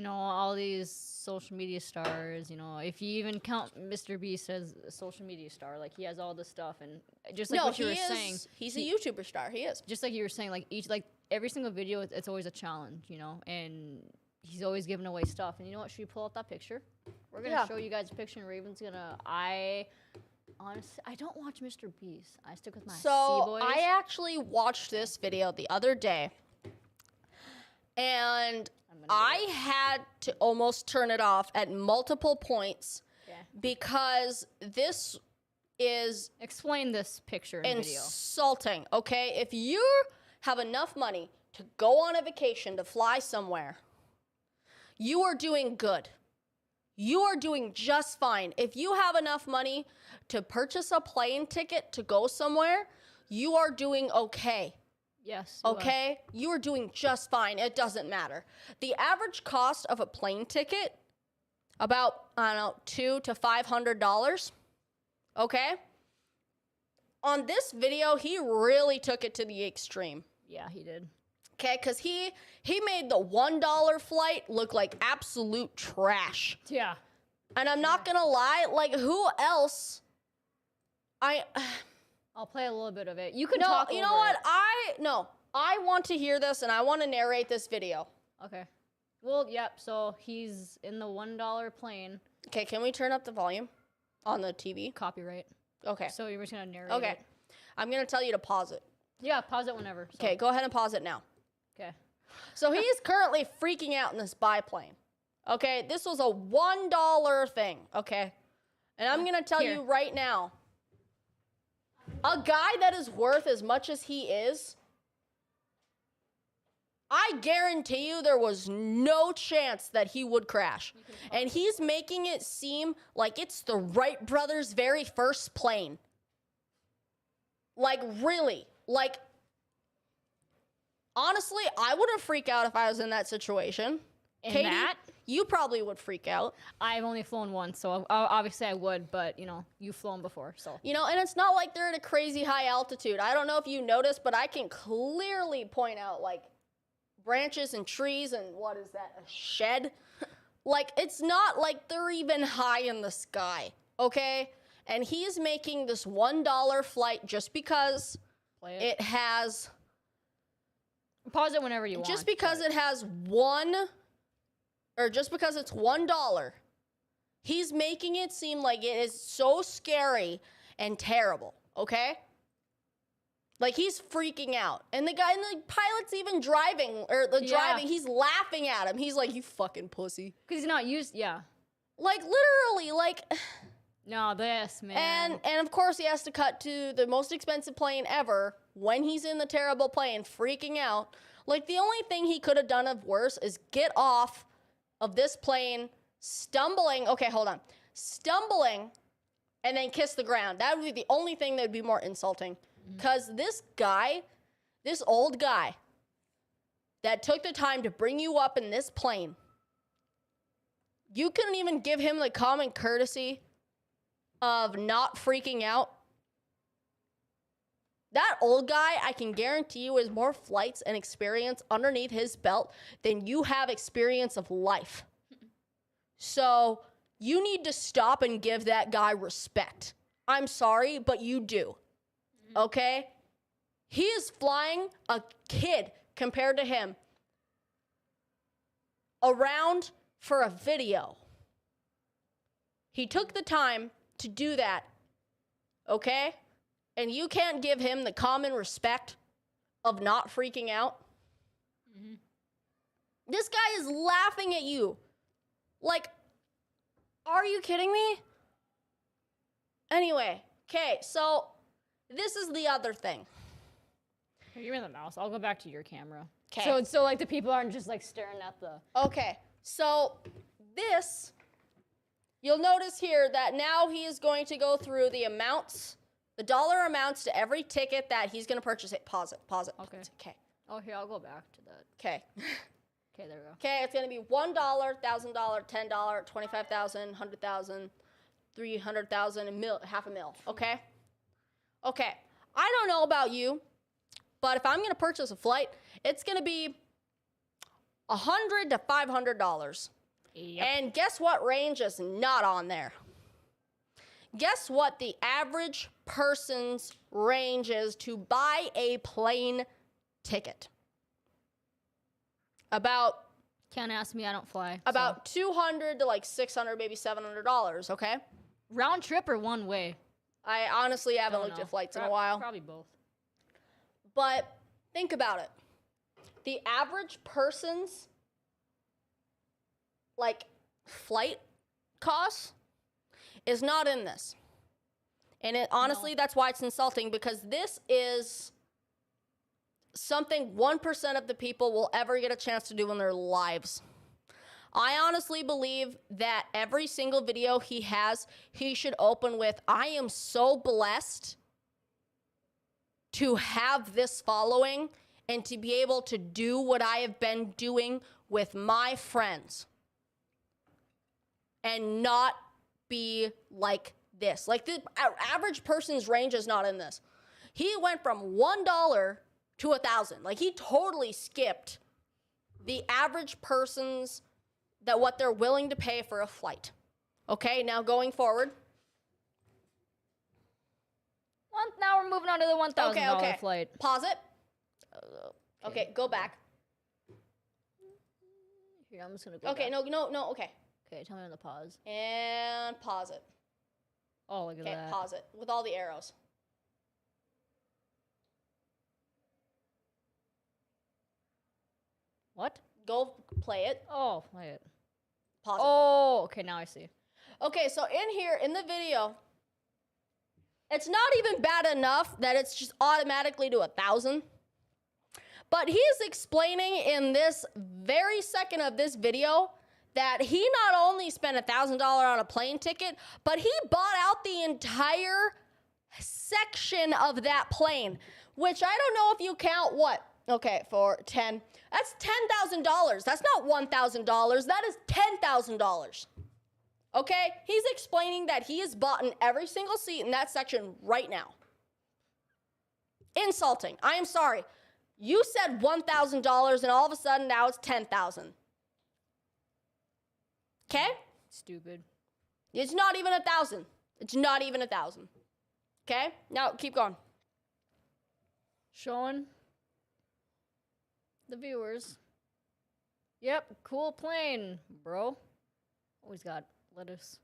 all these social media stars, if you even count Mr. Beast as a social media star, like, he has all this stuff, and just like what you were saying. He's a YouTuber star, he is. Just like you were saying, like, every single video, it's always a challenge, and he's always giving away stuff. And you know what? Should we pull out that picture? We're going to show you guys a picture, and Raven's going to... Honestly, I don't watch Mr. Beast. I stick with my C-Boys. I actually watched this video the other day, and I had to almost turn it off at multiple points because this is... Explain this picture and video. Insulting, okay? If you have enough money to go on a vacation, to fly somewhere, you are doing good. You are doing just fine. If you have enough money to purchase a plane ticket to go somewhere, you are doing okay. Yes. Okay? You are doing just fine. It doesn't matter. The average cost of a plane ticket, about, I don't know, $200 to $500. Okay? On this video, he really took it to the extreme. Yeah, he did. Okay, because he made the $1 flight look like absolute trash. Yeah. And I'm not gonna lie, like, who else? I'll play a little bit of it. You can talk. You know what? I want to hear this, and I want to narrate this video. Okay. Well, yep. So he's in the $1 plane. Okay, can we turn up the volume on the TV? Copyright. Okay. So you're just gonna narrate Okay. it. I'm going to tell you to pause it. Yeah, pause it whenever. So. Okay, go ahead and pause it now. Okay. So he's currently freaking out in this biplane. Okay, this was a $1 thing, okay? And I'm going to tell Here. you right now, a guy that is worth as much as he is, I guarantee you there was no chance that he would crash. And he's making it seem like it's the Wright brothers' very first plane. Like, really. Like, honestly, I wouldn't freak out if I was in that situation. In Katie, that, you probably would freak out. I've only flown once, so obviously I would. But you know, you've flown before, so. You know, and it's not like they're at a crazy high altitude. I don't know if you noticed, but I can clearly point out, like, branches and trees and what is that, a shed? Like, it's not like they're even high in the sky, okay? And he's making this $1 flight just because Play it has, Pause it whenever you want. just because but- it has just because it's $1, he's making it seem like it is so scary and terrible, okay? Like, he's freaking out. And the pilot's even driving, he's laughing at him. He's like, you fucking pussy. Because he's not used, yeah. Like, literally, like, No, this, man. and of course he has to cut to the most expensive plane ever when he's in the terrible plane, freaking out. Like, the only thing he could have done of worse is get off of this plane, stumbling, and then kiss the ground. That would be the only thing that would be more insulting. Because this old guy that took the time to bring you up in this plane, you couldn't even give him the common courtesy of not freaking out. That old guy, I can guarantee you, has more flights and experience underneath his belt than you have experience of life. So you need to stop and give that guy respect. I'm sorry, but you do. Okay? He is flying a kid compared to him around for a video. He took the time to do that, okay? And you can't give him the common respect of not freaking out. Mm-hmm. This guy is laughing at you. Like, are you kidding me? Anyway, okay, so this is the other thing. Here, you're in the mouse. I'll go back to your camera. 'Kay. So like the people aren't just like staring at the. Okay, so this, you'll notice here that now he is going to go through the amounts, the dollar amounts to every ticket that he's going to purchase. Pause it. Okay. Okay. Oh, here, I'll go back to that. Okay. Okay, there we go. Okay, it's going to be $1, $1,000, $10, 25,000, 100,000, 300,000, $500,000, okay? Okay, I don't know about you, but if I'm going to purchase a flight, it's going to be $100 to $500. Yep. And guess what range is not on there? Guess what the average person's range is to buy a plane ticket? About Can't ask me. I don't fly. About $200 to like $600, maybe $700, okay? so. Round trip or one way? I honestly haven't Don't looked know. at flights in a while. Probably both. But think about it. The average person's like flight costs is not in this. And it honestly, that's why it's insulting, because this is something 1% of the people will ever get a chance to do in their lives. I honestly believe that every single video he has, he should open with, I am so blessed to have this following and to be able to do what I have been doing with my friends and not be like this. Like, the average person's range is not in this. He went from $1 to $1,000. Like, he totally skipped the average person's, that what they're willing to pay for a flight. Okay, now going forward. Now we're moving on to the $1,000 Okay. flight. Pause it. Okay, go back. Here, I'm just gonna go. Okay, back. no, okay. Okay, tell me on the pause. And pause it. Oh, look at Okay, that. pause it with all the arrows. What? Go play it. Oh, wait. Pause Oh, okay, now I see. it. Okay, so in here, in the video, it's not even bad enough that it's just automatically to 1,000. But he is explaining in this very second of this video that he not only spent $1,000 on a plane ticket, but he bought out the entire section of that plane, which I don't know if you count what? Okay, for 10. That's $10,000. That's not $1,000. That is $10,000. Okay? He's explaining that he has bought in every single seat in that section right now. Insulting. I am sorry. You said $1,000 and all of a sudden now it's $10,000. Okay? Stupid. It's not even 1,000. It's not even 1,000. Okay? Now keep going. Showing the viewers. Yep, cool plane, bro. Always got lettuce.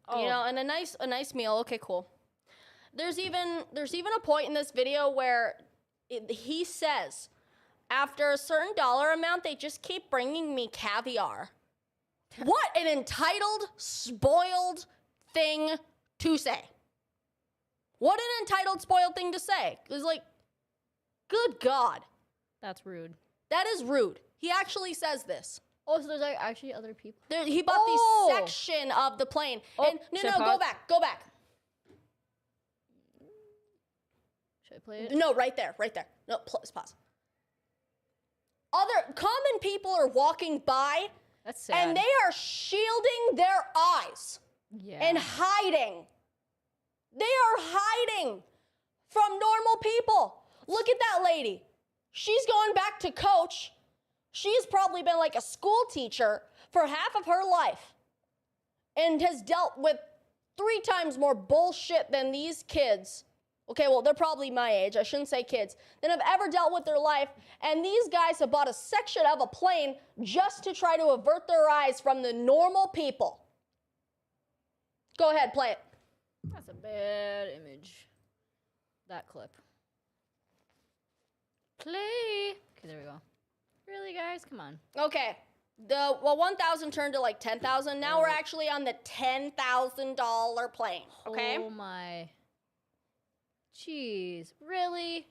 Oh, You know, and a nice meal. Okay, cool. There's even a point in this video where he says, after a certain dollar amount, they just keep bringing me caviar. What an entitled, spoiled thing to say. What an entitled, spoiled thing to say. It's like, good God. that's rude. That is rude. He actually says this. Oh, so there's like actually other people. He bought Oh. the section of the plane. Oh, And should I no, pause? go back. Should I play it? No, right there. No, pause. Other common people are walking by That's sad. and they are shielding their eyes yeah. and hiding. They are hiding from normal people. Look at that lady. She's going back to coach. She's probably been like a school teacher for half of her life and has dealt with 3 times more bullshit than these kids. Okay, well, they're probably my age. I shouldn't say kids. Than have ever dealt with their life. And these guys have bought a section of a plane just to try to avert their eyes from the normal people. Go ahead, play it. That's a bad image. That clip. Play. Okay, there we go. Really, guys? Come on. Okay. 1,000 turned to like 10,000. Now we're actually on the $10,000 plane. Okay. Oh my. Jeez. Really?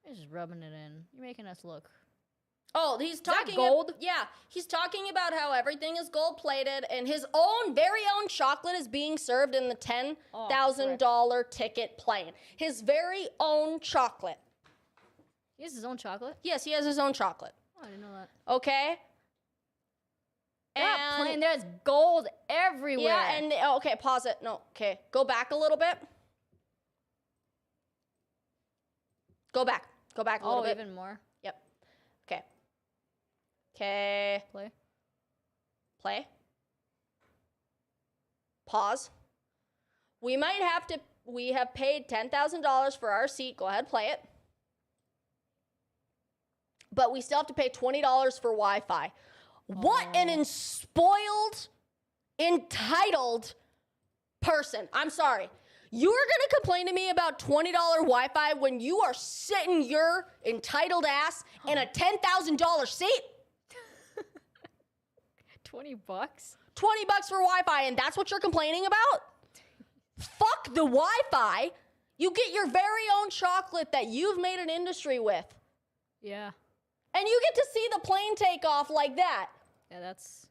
You're just rubbing it in. You're making us look. Oh, he's that talking gold? Yeah, he's talking about how everything is gold plated and his own very own chocolate is being served in the $10,000 ticket plane. His very own chocolate. He has his own chocolate? Yes, he has his own chocolate. Oh, I didn't know that. Okay. That plane, there's gold everywhere. Yeah, and okay, pause it. No, okay, go back a little bit. Go back a little bit. Even more. Yep. Okay. Okay. Play. Pause. We have paid $10,000 for our seat. Go ahead, play it. But we still have to pay $20 for Wi-Fi. What an spoiled, entitled person. I'm sorry. You're going to complain to me about $20 Wi-Fi when you are sitting your entitled ass in a $10,000 seat? 20 bucks? $20 for Wi-Fi, and that's what you're complaining about? Fuck the Wi-Fi. You get your very own chocolate that you've made an industry with. Yeah. And you get to see the plane take off like that. Yeah, that's...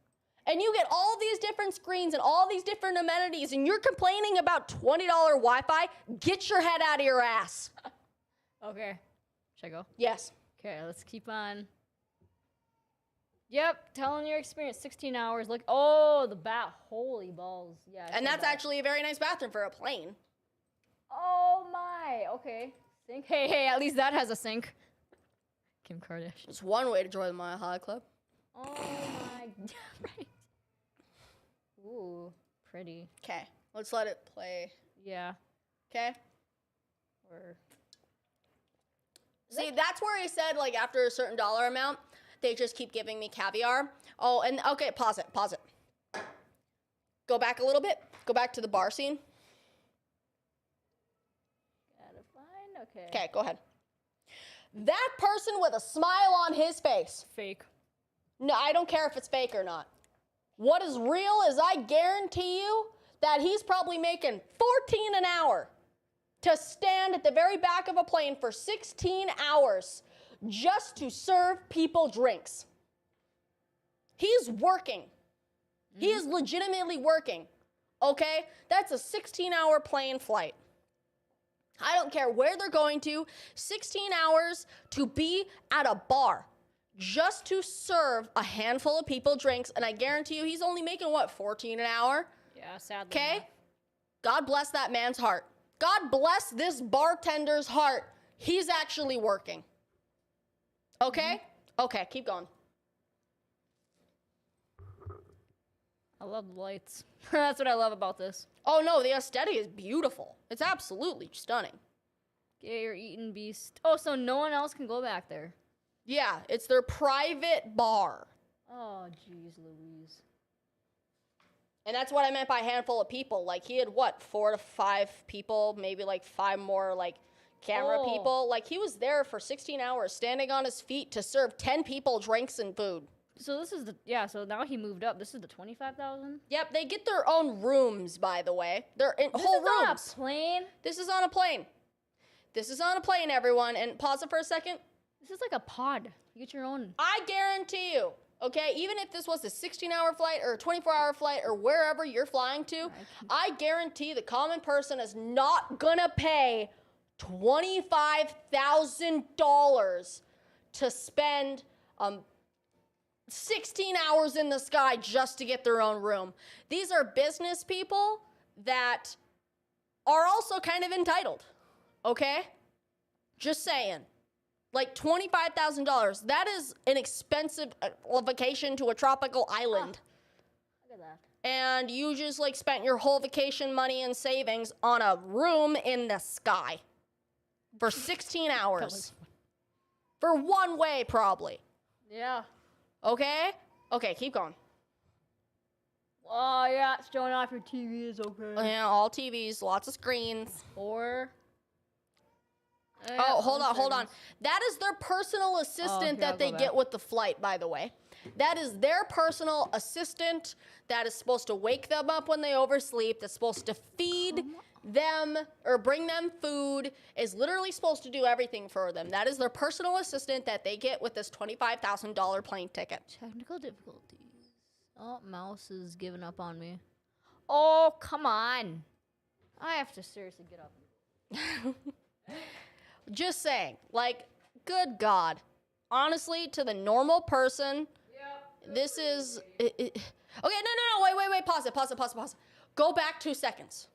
And you get all these different screens and all these different amenities, and you're complaining about $20 Wi-Fi? Get your head out of your ass. Okay. Should I go? Yes. Okay, let's keep on. Yep, telling your experience. 16 hours. Look, oh, the bat. Holy balls. Yeah. I And saw that's that. actually a very nice bathroom for a plane. Oh my. Okay. Sink. Hey, at least that has a sink. Kim Kardashian. It's one way to join the Mile High Club. Oh my. Right. Ooh, pretty. Okay, let's let it play. Yeah. Okay. Or. See, that's where he said, like, after a certain dollar amount, they just keep giving me caviar. Oh, and okay, pause it. Go back a little bit. Go back to the bar scene. Okay. Okay, go ahead. That person with a smile on his face. Fake. No, I don't care if it's fake or not. What is real is I guarantee you that he's probably making $14 an hour to stand at the very back of a plane for 16 hours just to serve people drinks. He's working. He is legitimately working. Okay? That's a 16-hour plane flight. I don't care where they're going to, 16 hours to be at a bar just to serve a handful of people drinks, and I guarantee you he's only making, what, 14 an hour? Yeah, sadly. Okay? enough. God bless that man's heart. God bless this bartender's heart. He's actually working. Okay? Okay, keep going. I love the lights. That's what I love about this. Oh no, the aesthetic is beautiful. It's absolutely stunning. Yeah, you're eating beast. Oh, so no one else can go back there. Yeah, it's their private bar. Oh, jeez Louise. And that's what I meant by handful of people. Like, he had, what, 4 to 5 people, maybe like 5 more, like, camera Oh. people. Like, he was there for 16 hours, standing on his feet to serve 10 people drinks and food. So this is the, yeah, so now he moved up. This is the 25,000? Yep, they get their own rooms, by the way. They're in This whole is on a rooms. plane? This is on a plane. This is on a plane, everyone. And pause it for a second. This is like a pod. You get your own. I guarantee you, okay, even if this was a 16-hour flight or a 24-hour flight or wherever you're flying to, I guarantee the common person is not gonna pay $25,000 to spend 16 hours in the sky just to get their own room. These are business people that are also kind of entitled, okay? Just saying. Like $25,000. That is an expensive vacation to a tropical island. Look at that. And you just like spent your whole vacation money and savings on a room in the sky for 16 hours. For one way, probably. Yeah. Okay? Okay, keep going. Oh, yeah, it's showing off your TV is okay. Yeah, all TVs, lots of screens. Or. Oh, hold on. That is their personal assistant okay, I'll that they go get back. with the flight, by the way. That is their personal assistant that is supposed to wake them up when they oversleep, that's supposed to feed them or bring them food, is literally supposed to do everything for them. That is their personal assistant that they get with this $25,000 plane ticket. Technical difficulties. Oh, mouse is giving up on me. Oh, come on. I have to seriously get up. Just saying, like, good God. Honestly, to the normal person, this is... Okay, no, wait, pause it. Go back 2 seconds.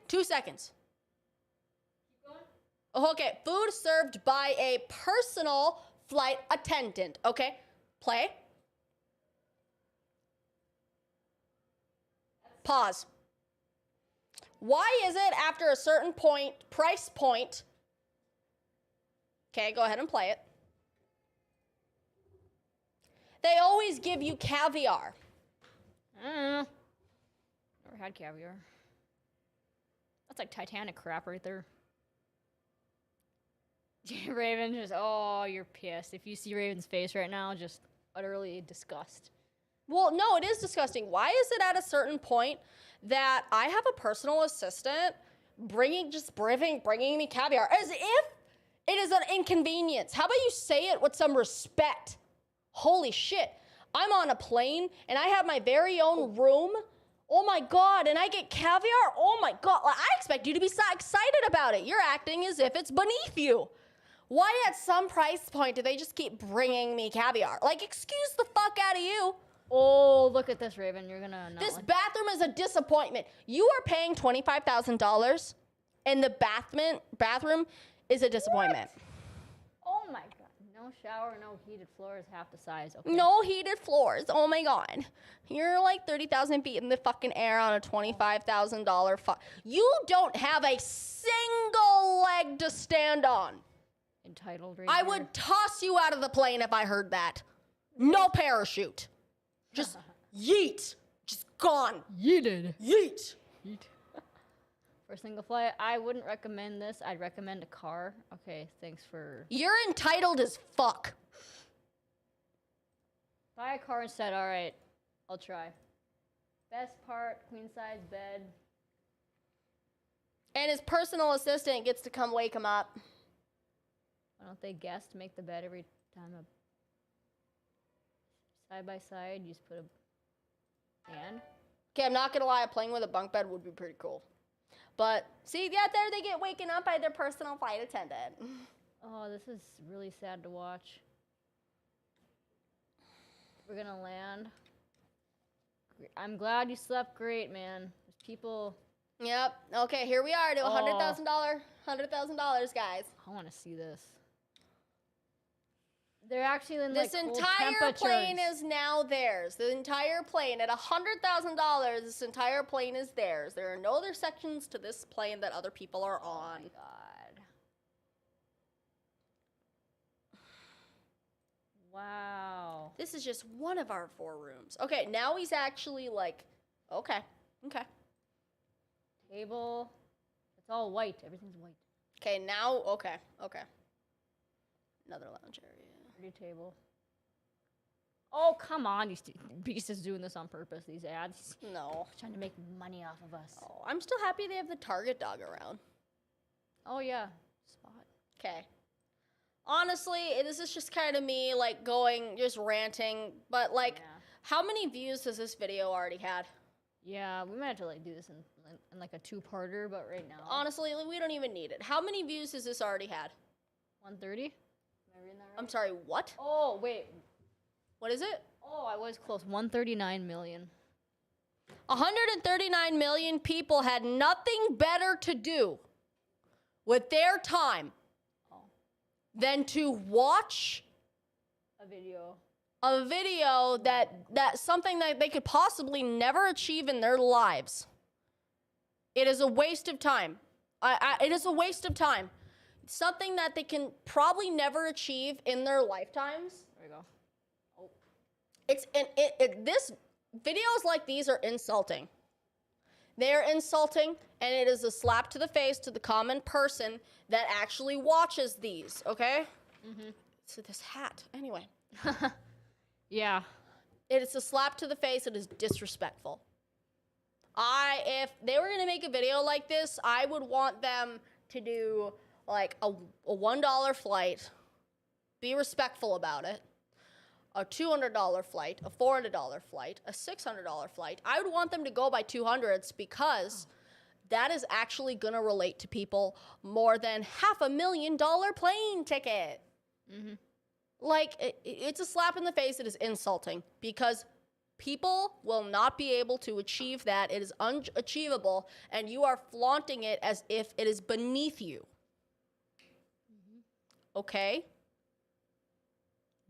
2 seconds. Okay, food served by a personal flight attendant. Okay, play. Pause. Why is it after a certain price point? Okay, go ahead and play it. They always give you caviar. Never had caviar. That's like Titanic crap right there. Raven just, oh, you're pissed. If you see Raven's face right now, just utterly disgust. Well, no, it is disgusting. Why is it at a certain point that I have a personal assistant bringing me caviar as if it is an inconvenience? How about you say it with some respect? Holy shit. I'm on a plane and I have my very own room. Oh my God, and I get caviar? Oh my God, like, I expect you to be so excited about it. You're acting as if it's beneath you. Why at some price point do they just keep bringing me caviar? Like, excuse the fuck out of you. Oh, look at this, Raven. You're gonna not This like bathroom is a disappointment. You are paying $25,000 and the bathroom is a disappointment. Oh my God. No shower, no heated floors, half the size. Okay. No heated floors. Oh my God. You're like 30,000 feet in the fucking air on a $25,000 You don't have a single leg to stand on. Entitled right I here. would toss you out of the plane if I heard that. No parachute. Just yeet. Just gone. Yeeted. Yeet. for a single flight. I wouldn't recommend this. I'd recommend a car. Okay, thanks for... You're entitled as fuck. Buy a car instead. All right, I'll try. Best part, queen size bed. And his personal assistant gets to come wake him up. Why don't they guess to make the bed every time a side by side? You just put a hand. Okay, I'm not gonna lie, playing with a bunk bed would be pretty cool. But see, yeah, there they get waken up by their personal flight attendant. Oh, this is really sad to watch. We're gonna land. I'm glad you slept great, man. There's people. Yep. Okay, here we are to $100,000, guys. I want to see this. They're actually in This like cold entire plane temperatures. is now theirs. The entire plane at $100,000. This entire plane is theirs. There are no other sections to this plane that other people are Oh on. my god. Wow. This is just one of our 4 rooms. Okay, now he's actually like, okay. Table. It's all white. Everything's white. Okay, now, okay. Another lounge area. Pretty table. Oh, come on. These Beast is doing this on purpose, these ads. He's No. trying to make money off of us. Oh, I'm still happy they have the Target dog around. Oh, yeah. Spot. Okay. Honestly, this is just kind of me, like, just ranting. But, like, Yeah. how many views has this video already had? Yeah, we might have to like do this in like a 2-parter, but right now. Honestly, like, we don't even need it. How many views has this already had? 130? Am I reading that right? I'm sorry, what? Oh, wait. What is it? Oh, I was close. 139 million. 139 million people had nothing better to do with their time Oh. than to watch A video. a video that something that they could possibly never achieve in their lives. It is a waste of time. It is a waste of time. Something that they can probably never achieve in their lifetimes. There we go. Oh. This videos like these are insulting. They are insulting, and it is a slap to the face to the common person that actually watches these. Okay. So this hat, anyway. Yeah. It is a slap to the face. It is disrespectful. If they were gonna make a video like this, I would want them to do like a $1 flight, be respectful about it, a $200 flight, a $400 flight, a $600 flight. I would want them to go by 200s because that is actually gonna relate to people more than $500,000 plane ticket. Like, it's a slap in the face. It is insulting because people will not be able to achieve that. It is unachievable, and you are flaunting it as if it is beneath you. Okay?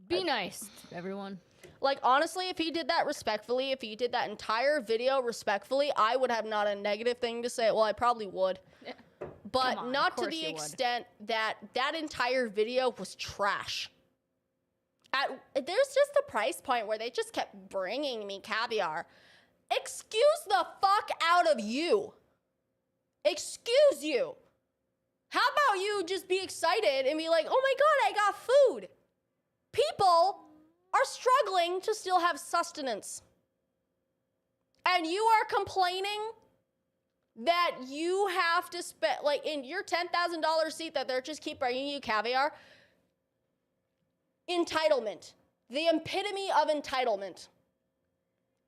Be nice, everyone. Like, honestly, if he did that respectfully, if he did that entire video respectfully, I would have not a negative thing to say. Well, I probably would. But Come on, not of to course the you would. extent that that entire video was trash. There's just a price point where they just kept bringing me caviar. Excuse the fuck out of you. Excuse you. How about you just be excited and be like, oh my God, I got food. People are struggling to still have sustenance. And you are complaining that you have to spend, like, in your $10,000 seat that they're just keep bringing you caviar. Entitlement. The epitome of entitlement.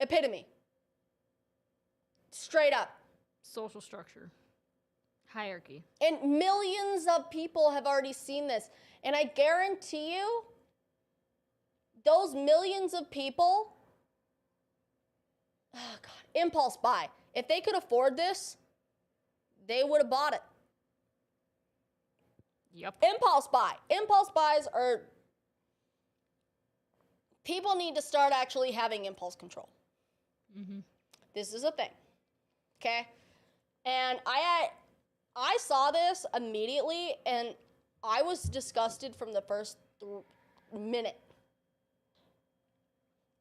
Epitome. Straight up. Social structure. Hierarchy. And millions of people have already seen this. And I guarantee you, those millions of people, oh God, impulse buy. If they could afford this, they would have bought it. Yep. Impulse buy. Impulse buys are, people need to start actually having impulse control. This is a thing. Okay? And I saw this immediately, and I was disgusted from the first minute.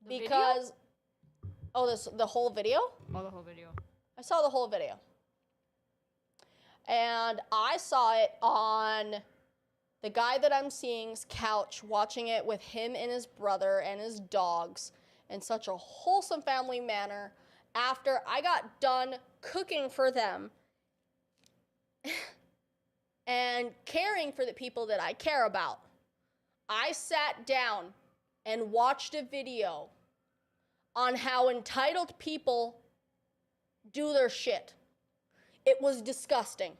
The video? Because, the whole video? Oh, the whole video. I saw the whole video. And I saw it on the guy that I'm seeing's couch, watching it with him and his brother and his dogs in such a wholesome family manner after I got done cooking for them and caring for the people that I care about. I sat down and watched a video on how entitled people do their shit. It was disgusting.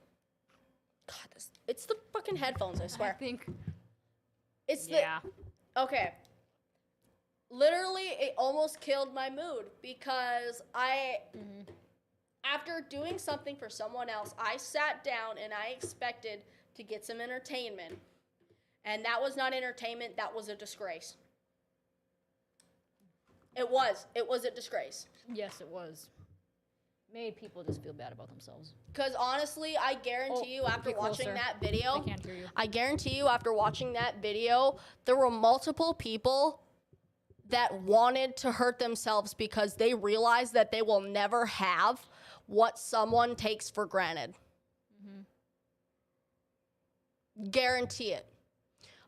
God, it's the fucking headphones, I I swear. think. It's Yeah. okay. Literally, it almost killed my mood because after doing something for someone else, I sat down and I expected to get some entertainment. And that was not entertainment, that was a disgrace. It was a disgrace. Yes, it was. Made people just feel bad about themselves. Because honestly, I guarantee you after get watching closer. that video, I can't hear you. I guarantee you after watching that video, there were multiple people that wanted to hurt themselves because they realized that they will never have what someone takes for granted. Guarantee it.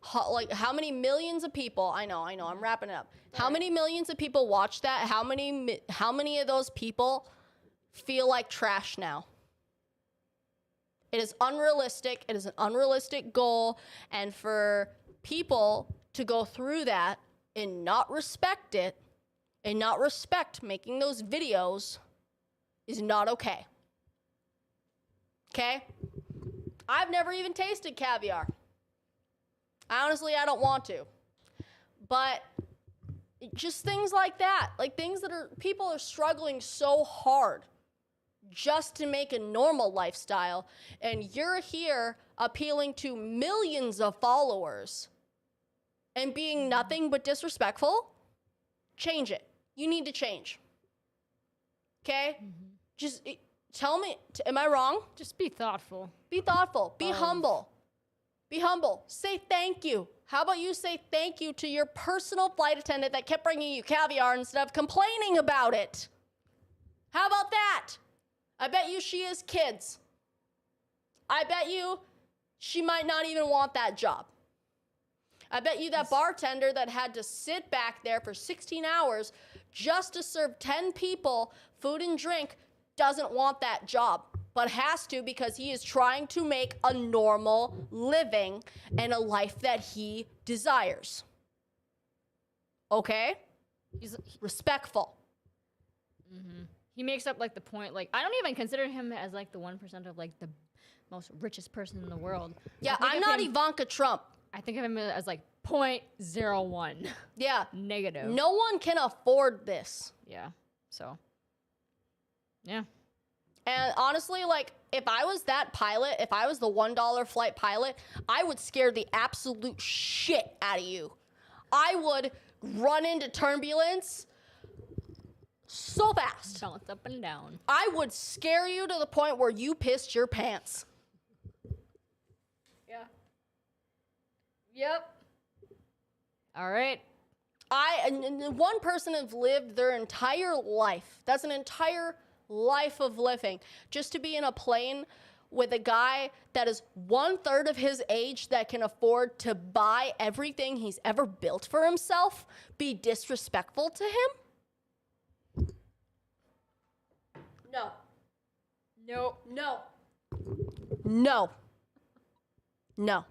How many millions of people, I know, I'm wrapping it up. How many millions of people watch that? How many of those people feel like trash now? It is unrealistic. It is an unrealistic goal. And for people to go through that and not respect it, and not respect making those videos is not okay. Okay? I've never even tasted caviar. Honestly, I don't want to. But just things like that, like things that people are struggling so hard just to make a normal lifestyle, and you're here appealing to millions of followers and being nothing but disrespectful. Change it. You need to change. Okay? Just tell me, am I wrong? Just be thoughtful. Be thoughtful. Be humble. Be humble. Say thank you. How about you say thank you to your personal flight attendant that kept bringing you caviar instead of complaining about it? How about that? I bet you she has kids. I bet you she might not even want that job. I bet you that bartender that had to sit back there for 16 hours just to serve 10 people food and drink doesn't want that job, but has to because he is trying to make a normal living and a life that he desires. Okay? He's Respectful. he makes up like the point. Like I don't even consider him as like the 1% of like the most richest person in the world. Yeah, I think I'm of not him- Ivanka Trump. I think of him as like 0.01 Yeah. negative. No one can afford this. Yeah. So. Yeah. And honestly, like, if I was that pilot, if I was the $1 flight pilot, I would scare the absolute shit out of you. I would run into turbulence so fast. Bounce up and down. I would scare you to the point where you pissed your pants. Yeah. Yep. All right. And one person has lived their entire life. That's an entire life of living. Just to be in a plane with a guy that is 1/3 of his age that can afford to buy everything he's ever built for himself, be disrespectful to him? No. Nope. No. No. No.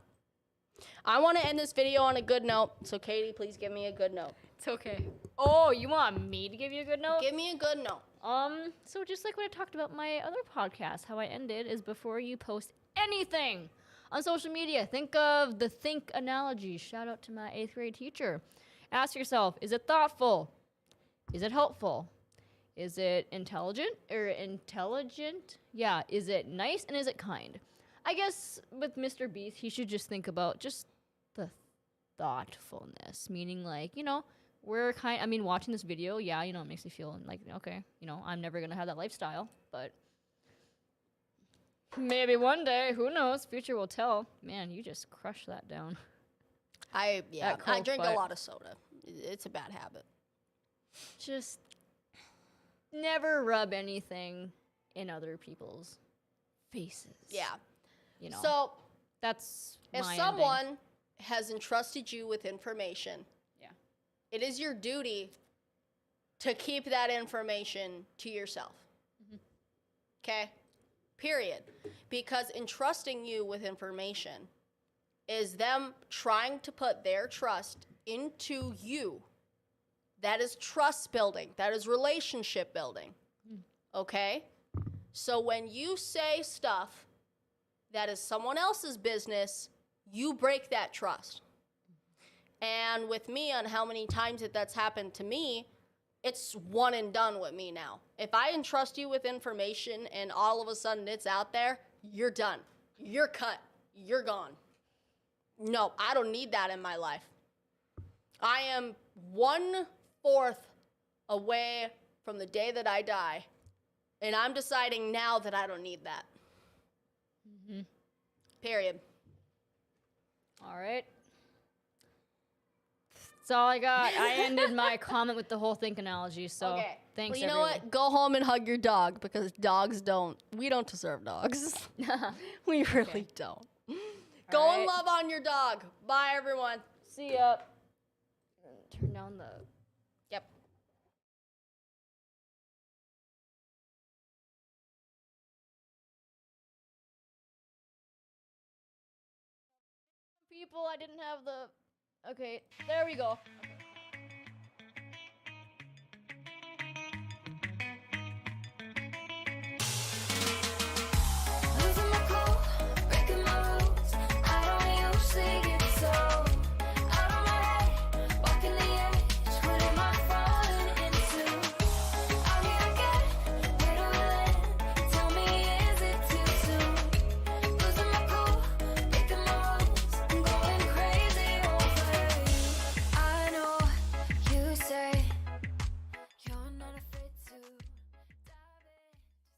I want to end this video on a good note, so Katie, please give me a good note. It's okay. Oh, you want me to give you a good note? Give me a good note. So just like what I talked about my other podcast, how I ended is before you post anything on social media, think of the think analogy. Shout out to my 8th grade teacher. Ask yourself, is it thoughtful? Is it helpful? Is it intelligent? Yeah. Is it nice and is it kind? I guess with Mr. Beast, he should just think about just the thoughtfulness, meaning like, watching this video, yeah, it makes me feel like, okay, I'm never going to have that lifestyle, but maybe one day, who knows, future will tell. Man, you just crushed that down. I That Coke, drink a but- lot of soda. It's a bad habit. Just never rub anything in other people's faces. Yeah. You know. So that's if my ending. someone has entrusted you with information, Yeah. it is your duty to keep that information to yourself. Okay? Period. Because entrusting you with information is them trying to put their trust into you. That is trust building. That is relationship building. Okay? So when you say stuff that is someone else's business, you break that trust. And with me, on how many times that's happened to me, it's one and done with me now. If I entrust you with information and all of a sudden it's out there, you're done. You're cut. You're gone. No, I don't need that in my life. I am 1/4 away from the day that I die, and I'm deciding now that I don't need that. Period. All right. That's all I got. I ended my comment with the whole think analogy. So Okay. thanks. Well, you know everyone. what? Go home and hug your dog because dogs don't. We don't deserve dogs. We really don't. Go and right. love on your dog. Bye, everyone. See ya. Turn down the. Yep. People, I didn't have the. Okay, there we go. Okay.